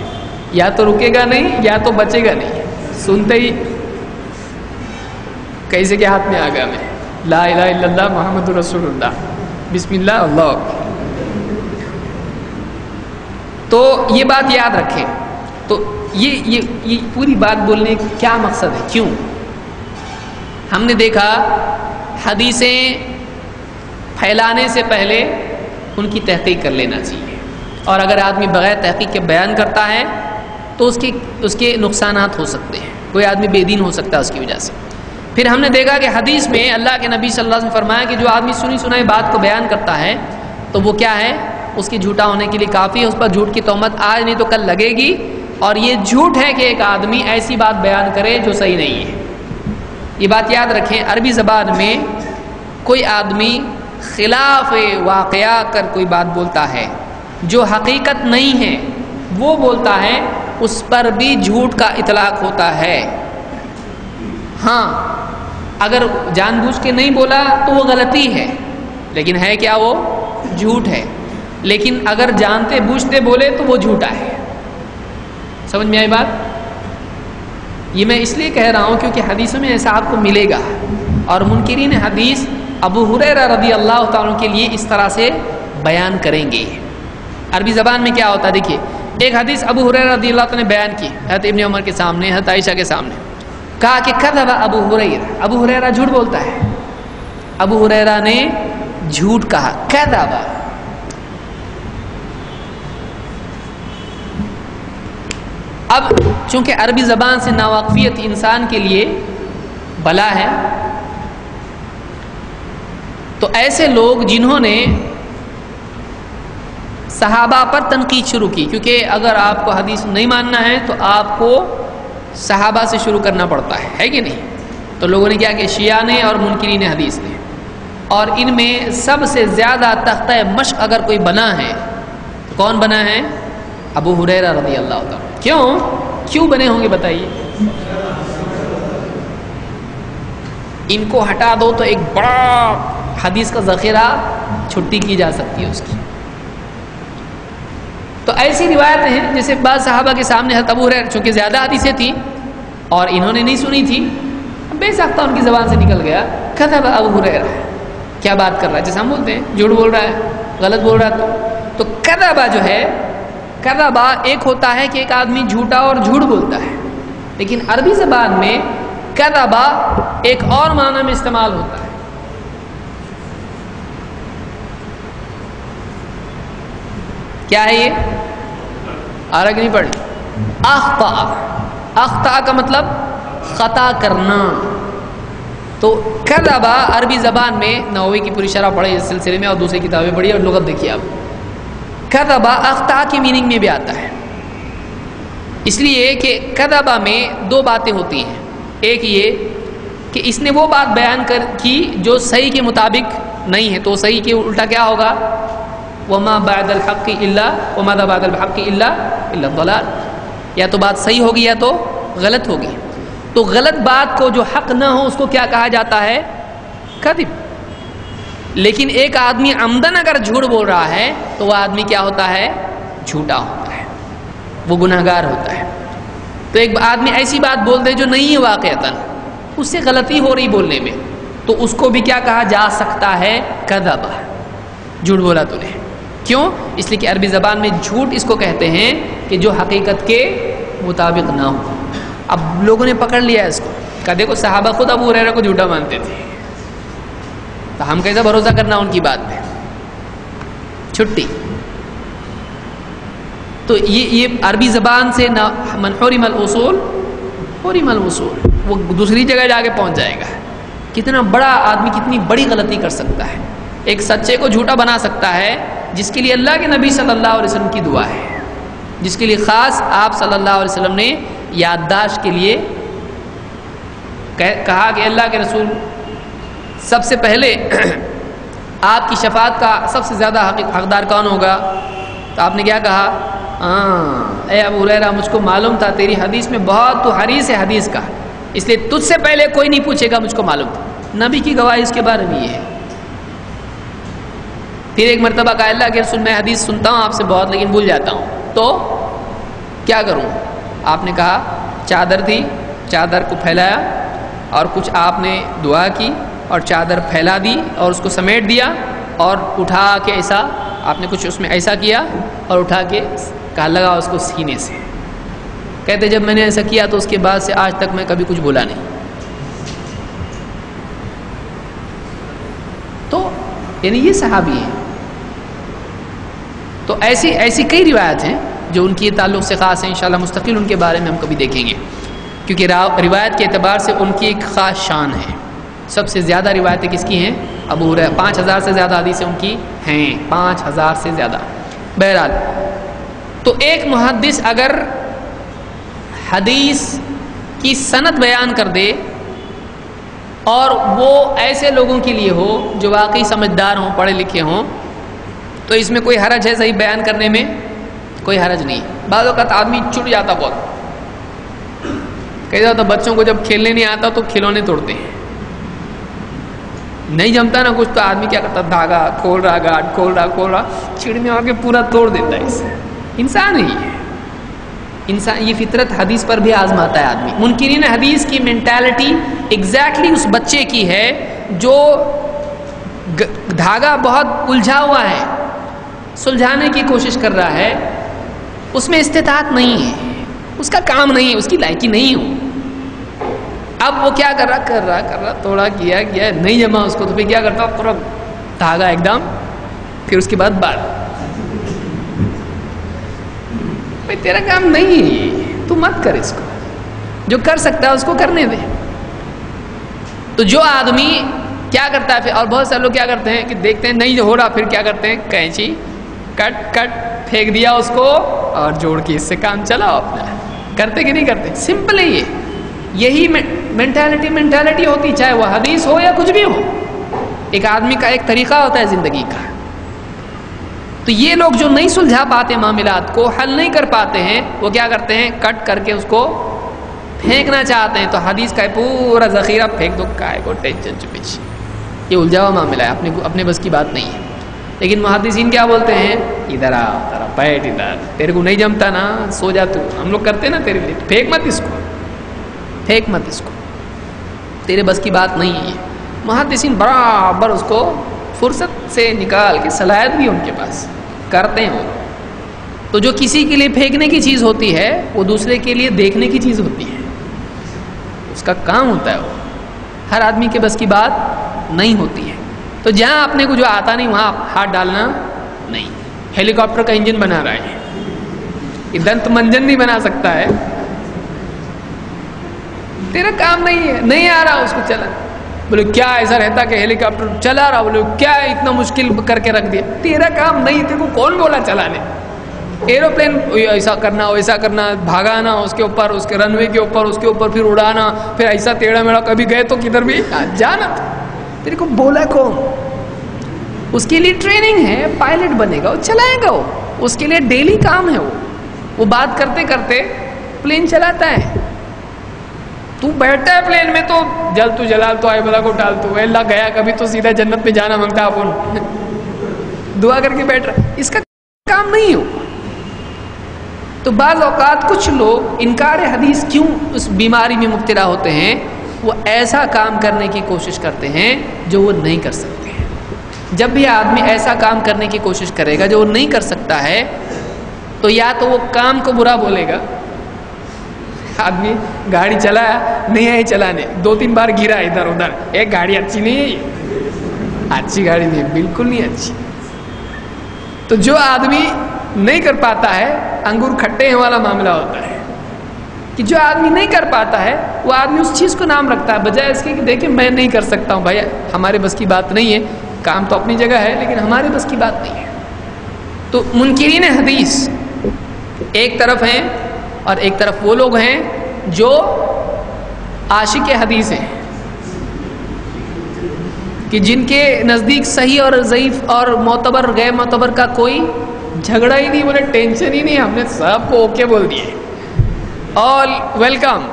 یا تو رکے گا نہیں یا تو بچے گا نہیں، سنتے ہی کیسے کے ہاتھ میں آ گیا، میں لا الہ الا اللہ محمد رسول اللہ، بسم اللہ اللہ اکبر۔ تو یہ بات یاد رکھیں۔ تو یہ پوری بات بولنے کا کیا مقصد ہے؟ کیوں ہم نے دیکھا حدیثیں پھیلانے سے پہلے ان کی تحقیق کر لینا چاہیے، اور اگر آدمی بغیر تحقیق کے بیان کرتا ہے تو اس کے نقصانات ہو سکتے ہیں، کوئی آدمی بے دین ہو سکتا ہے اس کی وجہ سے۔ پھر ہم نے دیکھا کہ حدیث میں اللہ کے نبی صلی اللہ علیہ وسلم نے فرمایا کہ جو آدمی سنی سنائی بات کو بیان کرتا ہے تو وہ کیا ہے؟ اس کی جھوٹا ہونے کے لیے کافی ہے، اس پر جھوٹ کی تہمت آج نہیں تو کل لگے گی، اور یہ جھوٹ ہے کہ ایک آدمی ایسی بات بیان کرے جو صحیح نہیں ہے۔ یہ بات یاد رکھیں، عربی زبان میں کوئی آدمی خلاف واقعہ کر کوئی بات بولتا ہے جو حقیقت نہیں ہے، وہ بولتا ہے، اس پر بھی جھوٹ کا اطلاق ہوتا ہے۔ ہاں اگر جان بوجھ کے نہیں بولا تو وہ غلطی ہے، لیکن ہے کیا؟ وہ جھوٹ ہے۔ لیکن اگر جانتے بوجھتے بولے تو وہ جھوٹا ہے۔ سمجھ میں آئی بات؟ یہ میں اس لیے کہہ رہا ہوں کیونکہ حدیثوں میں ایسا آپ کو ملے گا، اور منکرین حدیث ابو ہریرہ رضی اللہ تعالیٰ کے لیے اس طرح سے بیان کریں گے۔ عربی زبان میں کیا ہوتا ہے؟ دیکھیے، ایک حدیث ابو ہریرہ رضی اللہ تعالیٰ نے بیان کی حضرت ابن عمر کے سامنے، حضرت عائشہ کے سامنے، کہا کہ کذب ابو ہریرہ، ابو ہریرہ جھوٹ بولتا ہے، ابو ہریرہ نے جھوٹ کہا، کذب۔ اب چونکہ عربی زبان سے ناواقفیت انسان کے لیے بلا ہے، تو ایسے لوگ جنہوں نے صحابہ پر تنقید شروع کی، کیونکہ اگر آپ کو حدیث نہیں ماننا ہے تو آپ کو صحابہ سے شروع کرنا پڑتا ہے کہ نہیں؟ تو لوگوں نے کیا کہ شیعہ نے اور منکرین حدیث نے، اور ان میں سب سے زیادہ تختہ مشق اگر کوئی بنا ہے تو کون بنا ہے؟ ابو ہریرہ رضی اللہ تعالیٰ۔ کیوں بنے ہوں گے بتائیے؟ ان کو ہٹا دو تو ایک بڑا حدیث کا ذخیرہ چھٹی کی جا سکتی ہے اس کی۔ تو ایسی روایتیں ہیں جیسے بعض صحابہ کے سامنے حضرت ابو ہریرہ، چونکہ زیادہ حدیثیں تھیں اور انہوں نے نہیں سنی تھی، بے ساختہ ان کی زبان سے نکل گیا کذب ابو ہریرہ، کیا بات کر رہا ہے، جیسے ہم بولتے ہیں جھوٹ بول رہا ہے، غلط بول رہا ہے۔ تو کذبہ جو ہے، کذبہ ایک ہوتا ہے کہ ایک آدمی جھوٹا اور جھوٹ بولتا ہے، لیکن عربی زبان میں کذبہ ایک اور معنی میں استعمال ہوتا ہے۔ کیا ہے یہ؟ آرگ نہیں پڑھی، اخطأ، اخطا کا مطلب خطا کرنا. تو کذبا عربی زبان میں نووی کی پوری شرح پڑھی اس سلسلے میں اور دوسری کتابیں پڑھی اور لغت دیکھیے آپ. کذبا اخطا کی میننگ میں بھی آتا ہے، اس لیے کہ کذبا میں دو باتیں ہوتی ہیں. ایک یہ کہ اس نے وہ بات بیان کی جو صحیح کے مطابق نہیں ہے، تو صحیح کے الٹا کیا ہوگا؟ وما بعد الحق الا وما بعد الحق الا الضلال. یا تو بات صحیح ہوگی یا تو غلط ہوگی. تو غلط بات کو جو حق نہ ہو اس کو کیا کہا جاتا ہے؟ کذب. لیکن ایک آدمی عمدن اگر جھوٹ بول رہا ہے تو وہ آدمی کیا ہوتا ہے؟ جھوٹا ہوتا ہے، وہ گناہگار ہوتا ہے. تو ایک آدمی ایسی بات بول دے جو نہیں ہے واقعتاً، اس سے غلطی ہو رہی بولنے میں، تو اس کو بھی کیا کہا جا سکتا ہے؟ کذب، جھوٹ بولا تو نے. کیوں؟ اس لیے کہ عربی زبان میں جھوٹ اس کو کہتے ہیں کہ جو حقیقت کے مطابق نہ ہو. اب لوگوں نے پکڑ لیا اس کو، کہا دیکھو صحابہ خود ابو ہریرہ کو جھوٹا مانتے تھے، تو ہم کیسا بھروسہ کرنا ان کی بات پہ؟ چھٹی. تو یہ عربی زبان سے من حرم الاصول حرم الوصول، وہ دوسری جگہ جا کے پہنچ جائے گا. کتنا بڑا آدمی کتنی بڑی غلطی کر سکتا ہے. ایک سچے کو جھوٹا بنا سکتا ہے جس کے لیے اللہ کے نبی صلی اللہ علیہ وسلم کی دعا ہے، جس کے لیے خاص آپ صلی اللہ علیہ وسلم نے یادداشت کے لیے کہا کہ اللہ کے رسول سب سے پہلے آپ کی شفاعت کا سب سے زیادہ حقدار کون ہوگا؟ تو آپ نے کیا کہا؟ اے ابو ہریرہ مجھ کو معلوم تھا تیری حدیث میں بہت تو حریص ہے حدیث کا، اس لیے تجھ سے پہلے کوئی نہیں پوچھے گا، مجھ کو معلوم تھا. نبی کی گواہی اس کے بارے میں یہ ہے. پھر ایک مرتبہ کہا اللہ کے رسول میں حدیث سنتا ہوں آپ سے بہت لیکن بھول جاتا ہوں، تو کیا کروں؟ آپ نے کہا چادر تھی، چادر کو پھیلایا اور کچھ آپ نے دعا کی اور چادر پھیلا دی اور اس کو سمیٹ دیا اور اٹھا کے ایسا آپ نے کچھ اس میں ایسا کیا اور اٹھا کے کہا لگا اس کو سینے سے. کہتے جب میں نے ایسا کیا تو اس کے بعد سے آج تک میں کبھی کچھ بولا نہیں. تو یعنی یہ صحابی ہیں. تو ایسی کئی روایت ہیں جو ان کی تعلق سے خاص ہیں. انشاءاللہ مستقل ان کے بارے میں ہم کبھی دیکھیں گے، کیونکہ روایت کے اعتبار سے ان کی ایک خاص شان ہے. سب سے زیادہ روایتیں کس کی ہیں؟ ابو ہریرہ. 5000 سے زیادہ حدیثیں ان کی ہیں، 5000 سے زیادہ. بہرحال تو ایک محدث اگر حدیث کی سند بیان کر دے اور وہ ایسے لوگوں کے لیے ہو جو واقعی سمجھدار ہوں، پڑھے لکھے ہوں، تو اس میں کوئی حرج ہے؟ صحیح بیان کرنے میں کوئی حرج نہیں. بعض اوقات آدمی چٹ جاتا بہت، کہتا تو بچوں کو جب کھیلنے نہیں آتا تو کھلونے توڑتے ہیں، نہیں جمتا نا کچھ تو آدمی کیا کرتا؟ دھاگا کھول رہا، گاٹ کھول رہا، چڑ میں آ کے پورا توڑ دیتا ہے. اسے انسان ہی ہے، انسان یہ فطرت حدیث پر بھی آزماتا ہے آدمی. منکرین حدیث کی مینٹالٹی ایگزیکٹلی اس بچے کی ہے جو دھاگا بہت الجھا ہوا ہے، سلجھانے کی کوشش کر رہا ہے، اس میں استطاعت نہیں ہے، اس کا کام نہیں ہے، اس کی لائقی نہیں ہو. اب وہ کیا کر رہا توڑا کیا نہیں جمع اس کو، تو پھر کیا کرتا؟ پورا دھاگا ایک دم، پھر اس کے بعد بات. بھائی تیرا کام نہیں ہے یہ، تو مت کر اس کو، جو کر سکتا ہے اس کو کرنے دے. تو جو آدمی کیا کرتا ہے پھر، اور بہت سارے لوگ کیا کرتے ہیں کہ دیکھتے ہیں نہیں ہو رہا، پھر کیا کرتے ہیں؟ کینچی کٹ پھینک دیا اس کو اور جوڑ کے اس سے کام چلاؤ اپنا. کرتے کہ نہیں کرتے؟ سمپل ہے یہ. یہی مینٹالٹی ہوتی، چاہے وہ حدیث ہو یا کچھ بھی ہو. ایک آدمی کا ایک طریقہ ہوتا ہے زندگی کا. تو یہ لوگ جو نہیں سلجھا پاتے معاملات کو، حل نہیں کر پاتے ہیں، وہ کیا کرتے ہیں؟ کٹ کر کے اس کو پھینکنا چاہتے ہیں. تو حدیث کا پورا ذخیرہ پھینک دو، کائے کو ٹینشن چپچ. یہ الجھا ہوا معاملہ ہے، اپنے بس کی بات نہیں ہے. لیکن محدثین کیا بولتے ہیں؟ ادھر آ، ذرا بیٹھ ادھر، تیرے کو نہیں جمتا نا، سو جا. تو ہم لوگ کرتے نا تیرے لیے، پھینک مت اس کو، تیرے بس کی بات نہیں ہے یہ. محدثین برابر اس کو فرصت سے نکال کے، صلاحیت بھی ان کے پاس، کرتے ہیں وہ. تو جو کسی کے لیے پھینکنے کی چیز ہوتی ہے وہ دوسرے کے لیے دیکھنے کی چیز ہوتی ہے، اس کا کام ہوتا ہے. وہ ہر آدمی کے بس کی بات نہیں ہوتی ہے. تو جہاں اپنے کو جو آتا نہیں وہاں ہاتھ ڈالنا نہیں. ہیلی کاپٹر کا انجن بنا رہا ہے، یہ دنت منجن نہیں بنا سکتا ہے. تیرا کام نہیں ہے، نہیں آ رہا اس کو چلا. بولے کیا ایسا رہتا کہ ہیلی کاپٹر چلا رہا؟ بولے کیا اتنا مشکل کر کے رکھ دیا؟ تیرا کام نہیں، تیرے کو کون بولا چلانے؟ ایروپلین ایسا کرنا ویسا کرنا، بھاگانا اس کے اوپر، اس کے رن وے کے اوپر، اس کے اوپر پھر اڑانا، پھر ایسا ٹیڑھا میڑا، کبھی گئے تو کدھر بھی جانا. تیرے کو بولا کون؟ اس کے لیے ٹریننگ ہے، پائلٹ بنے گا، وہ چلائے گا، اس کے لیے ڈیلی کام ہے. وہ بات کرتے کرتے پلین چلاتا ہے. تو بیٹھتا ہے پلین میں تو جل تو جلال تو آئے بلا کو ٹال تو اللہ گیا کبھی تو سیدھا جنت میں جانا مانگتا اپن دعا کر کے بیٹھ رہا. اس کا کام نہیں ہو. تو بعض اوقات کچھ لوگ انکار حدیث کیوں اس بیماری میں مبتلا ہوتے ہیں؟ وہ ایسا کام کرنے کی کوشش کرتے ہیں جو وہ نہیں کر سکتے. جب بھی آدمی ایسا کام کرنے کی کوشش کرے گا جو وہ نہیں کر سکتا ہے تو یا تو وہ کام کو برا بولے گا. آدمی گاڑی چلایا نہیں ہے چلانے، 2-3 بار گرا ادھر ادھر، ایک گاڑی اچھی نہیں ہے، یہ اچھی گاڑی نہیں ہے، بالکل نہیں اچھی. تو جو آدمی نہیں کر پاتا ہے، انگور کھٹے ہیں والا معاملہ ہوتا ہے کہ جو آدمی نہیں کر پاتا ہے وہ آدمی اس چیز کو نام رکھتا ہے بجائے اس کے کہ دیکھیں میں نہیں کر سکتا ہوں. بھائی ہمارے بس کی بات نہیں ہے، کام تو اپنی جگہ ہے لیکن ہمارے بس کی بات نہیں ہے. تو منکرین حدیث ایک طرف ہیں اور ایک طرف وہ لوگ ہیں جو عاشق حدیث ہیں کہ جن کے نزدیک صحیح اور ضعیف اور معتبر غیر معتبر کا کوئی جھگڑا ہی نہیں. بولے ٹینشن ہی نہیں، ہم نے سب کو اوکے بول دیے، آل ویلکم،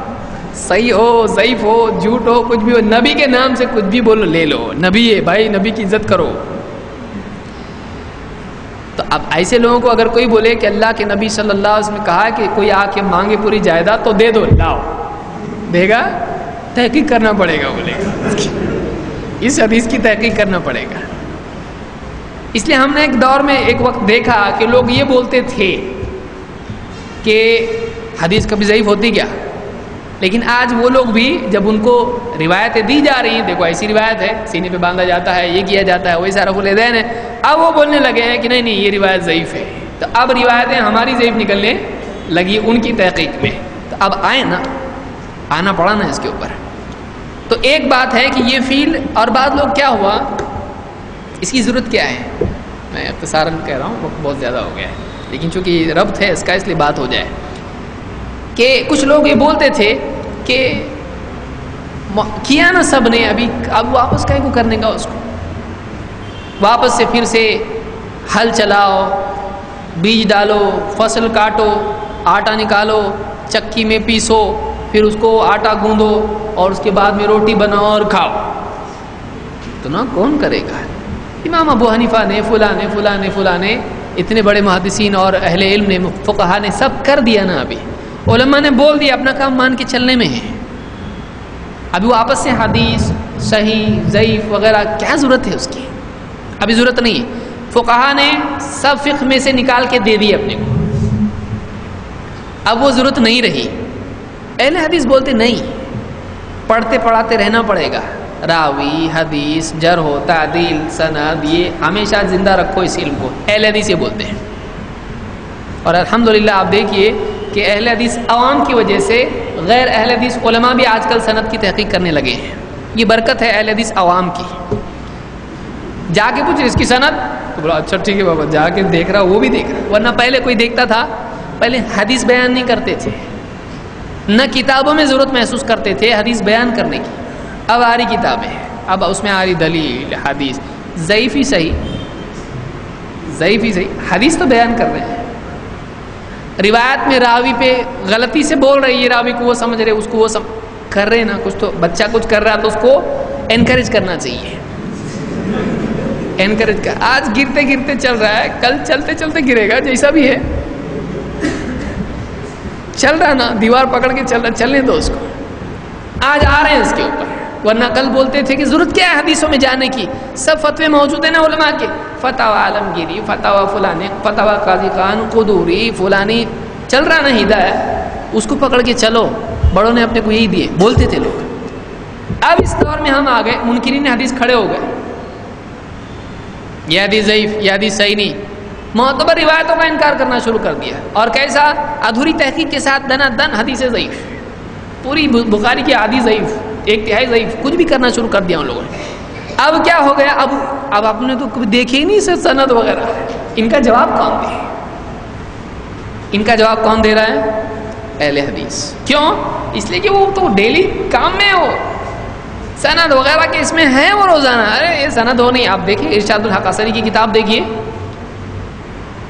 صحیح ہو ضعیف ہو جھوٹ ہو کچھ بھی ہو، نبی کے نام سے کچھ بھی بولو لے لو، نبی ہے بھائی، نبی کی عزت کرو. تو اب ایسے لوگوں کو اگر کوئی بولے کہ اللہ کے نبی صلی اللہ علیہ وسلم نے کہا کہ کوئی آ کے مانگے پوری جائیداد تو دے دو، لاؤ، دے گا؟ تحقیق کرنا پڑے گا، بولے گا اس حدیث کی تحقیق کرنا پڑے گا. اس لیے ہم نے ایک دور میں ایک وقت دیکھا کہ لوگ یہ بولتے تھے کہ حدیث کبھی ضعیف ہوتی کیا، لیکن آج وہ لوگ بھی جب ان کو روایتیں دی جا رہی ہیں، دیکھو ایسی روایت ہے، سینے پہ باندھا جاتا ہے، یہ کیا جاتا ہے، وہی رفع الیدین ہے، اب وہ بولنے لگے ہیں کہ نہیں نہیں یہ روایت ضعیف ہے. تو اب روایتیں ہماری ضعیف نکلنے لگی ان کی تحقیق میں. تو اب آئے نا، آنا پڑا نا اس کے اوپر. تو ایک بات ہے کہ یہ فیل، اور بعض لوگ کیا ہوا، اس کی ضرورت کیا ہے، میں اختصاراً کہہ رہا ہوں، وقت بہت زیادہ ہو گیا ہے لیکن چونکہ ربط ہے اس کا اس لیے بات ہو جائے کہ کچھ لوگ یہ بولتے تھے کہ کیا نا سب نے، اب واپس کہیں کو کرنے کا، اس کو واپس سے پھر سے ہل چلاؤ، بیج ڈالو، فصل کاٹو، آٹا نکالو، چکی میں پیسو، پھر اس کو آٹا گوندو اور اس کے بعد میں روٹی بناؤ اور کھاؤ. تو نا کون کرے گا؟ امام ابو حنیفہ نے، فلاں نے اتنے بڑے محدثین اور اہل علم نے، فقہا نے سب کر دیا نا. ابھی علماء نے بول دیا، اپنا کام مان کے چلنے میں ہے. ابھی وہ آپس سے حدیث صحیح ضعیف وغیرہ کیا ضرورت ہے اس کی؟ ابھی ضرورت نہیں ہے. فقہا نے سب فقہ میں سے نکال کے دے دی اپنے کو، اب وہ ضرورت نہیں رہی. اہل حدیث بولتے نہیں، پڑھتے پڑھاتے رہنا پڑے گا. راوی، حدیث، جرح و تعدیل، سند، یہ ہمیشہ زندہ رکھو اس علم کو. اہل حدیث یہ بولتے ہیں. اور الحمدللہ آپ دیکھیے کہ اہل حدیث عوام کی وجہ سے غیر اہل حدیث علماء بھی آج کل سند کی تحقیق کرنے لگے ہیں. یہ برکت ہے اہل حدیث عوام کی. جا کے پوچھ اس کی سند تو بولا اچھا ٹھیک ہے بابا، جا کے دیکھ رہا، وہ بھی دیکھ رہا. ورنہ پہلے کوئی دیکھتا تھا، پہلے حدیث بیان نہیں کرتے تھے، نہ کتابوں میں ضرورت محسوس کرتے تھے حدیث بیان کرنے کی. اب آ رہی کتابیں، اب اس میں آ رہی دلیل، حدیث ضعیف ہی صحیح، حدیث تو بیان کر رہے ہیں. روایت میں راوی پہ غلطی سے بول رہے، یہ راوی کو وہ سمجھ رہے، اس کو وہ کر رہے نا. کچھ تو بچہ کچھ کر رہا تو اس کو انکریج کرنا چاہیے. انکریج کر، آج گرتے گرتے چل رہا ہے، کل چلتے چلتے گرے گا، جیسا بھی ہے چل رہا نا، دیوار پکڑ کے چل رہا، چلنے دو اس کو. آج آ رہے ہیں اس کے اوپر. ورنہ کل بولتے تھے کہ ضرورت کیا ہے حدیثوں میں جانے کی، سب فتوے موجود ہیں نا علماء کے، فتاوی عالمگیری، فتاوی فلانے، فتاوی قاضی خان قدوری فلانی، چل رہا نا ہدایت، اس کو پکڑ کے چلو. بڑوں نے اپنے کو یہی دیے، بولتے تھے لوگ. اب اس دور میں ہم آ گئے، منکرین حدیث کھڑے ہو گئے، یہ حدیث ضعیف، یہ حدیث صحیح نہیں، معتبر روایتوں کا انکار کرنا شروع کر دیا. اور کیسا؟ ادھوری تحقیق کے ساتھ دنا دن حدیث ضعیف. پوری بخاری کی حدیث ضعیف، ایک تہائی ضعیف، کچھ بھی کرنا شروع کر دیا ان لوگوں نے. اب کیا ہو گیا، اب آپ نے تو کبھی دیکھے ہی نہیں سند وغیرہ. ان کا جواب کون دے؟ ان کا جواب کون دے رہا ہے؟ اہل حدیث. کیوں؟ اس لیے کہ وہ تو ڈیلی کام میں ہو، سند وغیرہ کے اس میں ہیں وہ روزانہ. ارے یہ سند ہو نہیں. آپ دیکھیں ارشاد الحق اثری کی کتاب دیکھیے،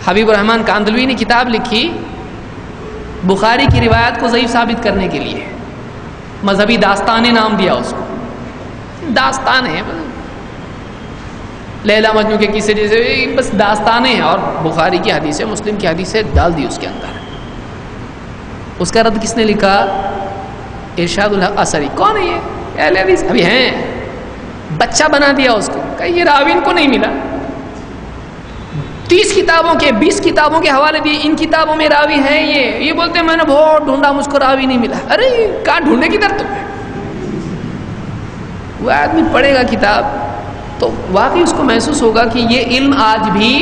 حبیب الرحمن کاندلوی نے کتاب لکھی بخاری کی روایت کو ضعیف ثابت کرنے کے لیے. مذہبی داستانیں نام دیا اس کو. داستان ہے، لیلا مجنوں کے قصے جیسے بس داستانیں ہیں، اور بخاری کی حدیث ہے، مسلم کی حدیث ہے ڈال دی اس کے اندر. اس کا رد کس نے لکھا؟ ارشاد الحق اثری. کون ہے یہ؟ اہل حدیث ابھی ہیں. بچہ بنا دیا اس کو، کہ یہ راوی ان کو نہیں ملا. 30 کتابوں کے 20 کتابوں کے حوالے دیے، ان کتابوں میں راوی ہیں. یہ بولتے ہیں میں نے بہت ڈھونڈا مجھ کو راوی نہیں ملا. ارے کہاں ڈھونڈے کدھر تم؟ وہ آدمی پڑھے گا کتاب تو واقعی اس کو محسوس ہوگا کہ یہ علم آج بھی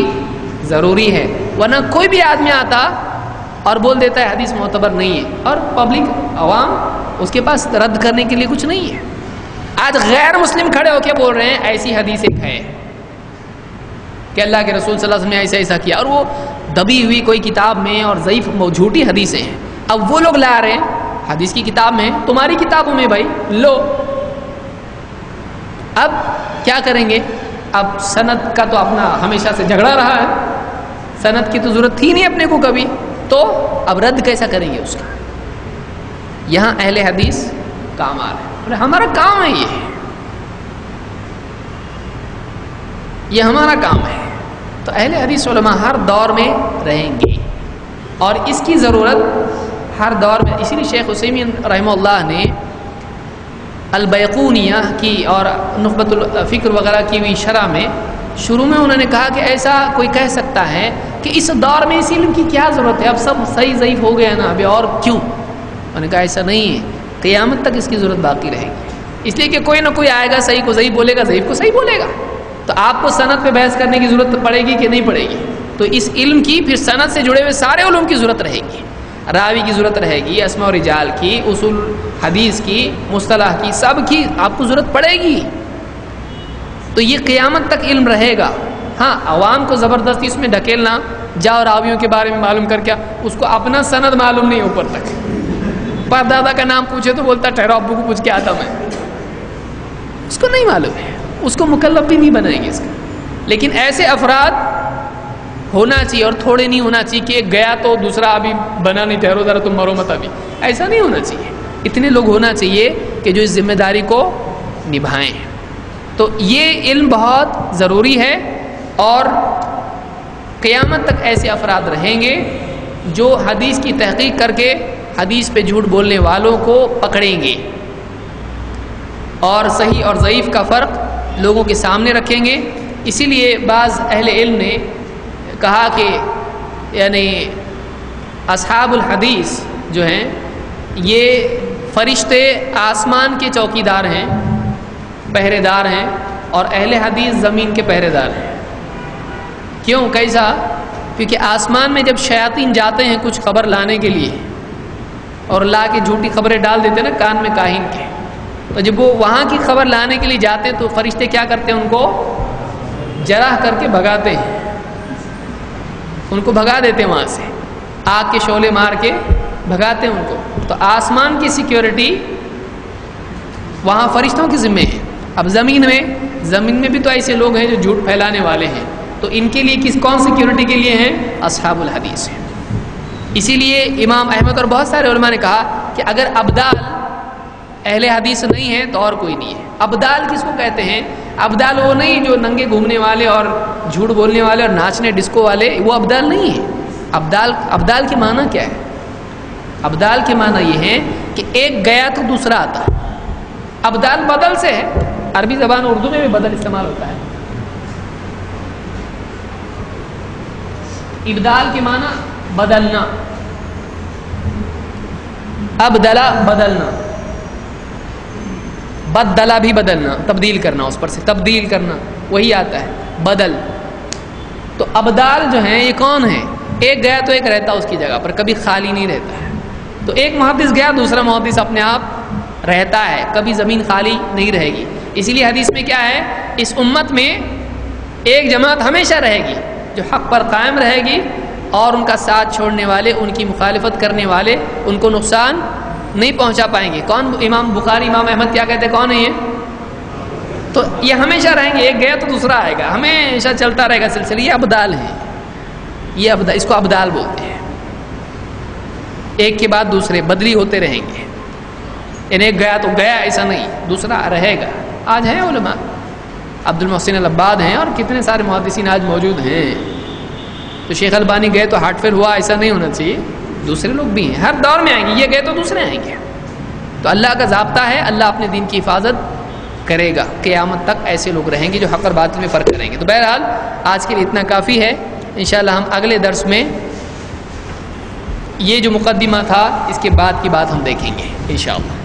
ضروری ہے. ورنہ کوئی بھی آدمی آتا اور بول دیتا ہے حدیث معتبر نہیں ہے، اور پبلک عوام اس کے پاس رد کرنے کے لیے کچھ نہیں ہے. آج غیر مسلم کھڑے ہو کے بول رہے ہیں ایسی حدیث ایک ہے کہ اللہ کے رسول صلی اللہ علیہ وسلم نے ایسا ایسا کیا، اور وہ دبی ہوئی کوئی کتاب میں اور ضعیف جھوٹی حدیثیں ہیں. اب وہ لوگ لا رہے ہیں حدیث کی کتاب میں، تمہاری کتابوں میں بھائی لو. اب کیا کریں گے؟ اب سند کا تو اپنا ہمیشہ سے جھگڑا رہا ہے، سند کی تو ضرورت تھی نہیں اپنے کو کبھی، تو اب رد کیسا کریں گے اس کا؟ یہاں اہل حدیث کام آ رہے ہیں. ہمارا کام ہے، یہ ہمارا کام ہے. تو اہل حدیث علماء ہر دور میں رہیں گے، اور اس کی ضرورت ہر دور میں. اسی لیے شیخ عثیمین رحمہ اللہ نے البیقونیہ کی اور نخبۃ الفکر وغیرہ کی ہوئی شرح میں شروع میں انہوں نے کہا کہ ایسا کوئی کہہ سکتا ہے کہ اس دور میں اس علم کی کیا ضرورت ہے، اب سب صحیح ضعیف ہو گیا نا، ابھی اور کیوں؟ انہوں نے کہا ایسا نہیں ہے، قیامت تک اس کی ضرورت باقی رہے گی. اس لیے کہ کوئی نہ کوئی آئے گا صحیح کو صحیح بولے گا، ضعیف کو صحیح بولے گا. تو آپ کو سند پہ بحث کرنے کی ضرورت پڑے گی کہ نہیں پڑے گی؟ تو اس علم کی پھر سند سے جڑے ہوئے سارے علوم کی ضرورت رہے گی. راوی کی ضرورت رہے گی، اسماء و رجال کی، اصول حدیث کی، مصطلح کی، سب کی آپ کو ضرورت پڑے گی. تو یہ قیامت تک علم رہے گا. ہاں عوام کو زبردستی اس میں ڈھکیلنا، جاؤ راویوں کے بارے میں معلوم کر کے، اس کو اپنا سند معلوم نہیں اوپر تک. پر دادا کا نام پوچھے تو بولتا ٹھہرو ابو کو پوچھ کے آتا میں. اس کو نہیں معلوم ہے، اس کو مکلف بھی نہیں بنائیں گے اس کا. لیکن ایسے افراد ہونا چاہیے، اور تھوڑے نہیں ہونا چاہیے کہ ایک گیا تو دوسرا ابھی بنا نہیں، ٹھہرو ذرا تم مرو مت ابھی. ایسا نہیں ہونا چاہیے. اتنے لوگ ہونا چاہیے کہ جو اس ذمہ داری کو نبھائیں. تو یہ علم بہت ضروری ہے، اور قیامت تک ایسے افراد رہیں گے جو حدیث کی تحقیق کر کے حدیث پہ جھوٹ بولنے والوں کو پکڑیں گے، اور صحیح اور ضعیف کا فرق لوگوں کے سامنے رکھیں گے. اسی لیے بعض اہل علم نے کہا کہ یعنی اصحاب الحدیث جو ہیں یہ فرشتے آسمان کے چوکیدار ہیں، پہرے دار ہیں، اور اہل حدیث زمین کے پہرے دار ہیں. کیوں؟ کیسا؟ کیونکہ آسمان میں جب شیاطین جاتے ہیں کچھ خبر لانے کے لیے، اور لا کے جھوٹی خبریں ڈال دیتے ہیں نا کان میں کاہن کے، تو جب وہ وہاں کی خبر لانے کے لیے جاتے ہیں تو فرشتے کیا کرتے ہیں؟ ان کو جرح کر کے بھگاتے ہیں، ان کو بھگا دیتے ہیں وہاں سے، آگ کے شعلے مار کے بھگاتے ہیں ان کو. تو آسمان کی سیکیورٹی وہاں فرشتوں کے ذمہ ہے. اب زمین میں بھی تو ایسے لوگ ہیں جو جھوٹ پھیلانے والے ہیں، تو ان کے لیے کون سیکیورٹی کے لیے ہیں؟ اصحاب الحدیث ہیں. اسی لیے امام احمد اور بہت سارے علماء نے کہا کہ اگر ابدال اہل حدیث نہیں ہے تو اور کوئی نہیں ہے. ابدال کس کو کہتے ہیں؟ ابدال وہ نہیں جو ننگے گھومنے والے اور جھوٹ بولنے والے اور ناچنے ڈسکو والے، وہ ابدال نہیں ہے. ابدال کے معنی کیا ہے؟ ابدال کے معنی یہ ہے کہ ایک گیا تو دوسرا آتا. ابدال بدل سے ہے، عربی زبان اردو میں بھی بدل استعمال ہوتا ہے. ابدال کے معنی بدلنا، ابدلا بدلنا، بدلا بھی بدلنا، تبدیل کرنا، اس پر سے تبدیل کرنا، وہی آتا ہے بدل. تو ابدال جو ہیں یہ کون ہیں؟ ایک گیا تو ایک رہتا اس کی جگہ پر، کبھی خالی نہیں رہتا ہے. تو ایک محدث گیا دوسرا محدث اپنے آپ رہتا ہے، کبھی زمین خالی نہیں رہے گی. اسی لیے حدیث میں کیا ہے، اس امت میں ایک جماعت ہمیشہ رہے گی جو حق پر قائم رہے گی، اور ان کا ساتھ چھوڑنے والے، ان کی مخالفت کرنے والے ان کو نقصان نہیں پہنچا پائیں گے. کون؟ امام بخاری، امام احمد کیا کہتے ہیں، کون ہے یہ؟ تو یہ ہمیشہ رہیں گے، ایک گیا تو دوسرا آئے گا، ہمیشہ چلتا رہے گا سلسلہ. یہ ابدال ہیں، یہ اس کو ابدال بولتے ہیں. ایک کے بعد دوسرے بدلی ہوتے رہیں گے، یعنی ایک گیا تو گیا ایسا نہیں، دوسرا رہے گا. آج ہیں علماء، عبد المحسن العباد ہیں اور کتنے سارے محدثین آج موجود ہیں. تو شیخ البانی گئے تو ہارٹ فیل ہوا، ایسا نہیں ہونا چاہیے. دوسرے لوگ بھی ہیں، ہر دور میں آئیں گے، یہ گئے تو دوسرے آئیں گے. تو اللہ کا ضابطہ ہے، اللہ اپنے دین کی حفاظت کرے گا. قیامت تک ایسے لوگ رہیں گے جو حق اور باطل میں فرق کریں گے. تو بہرحال آج کے لیے اتنا کافی ہے. انشاءاللہ ہم اگلے درس میں یہ جو مقدمہ تھا اس کے بعد کی بات ہم دیکھیں گے انشاءاللہ.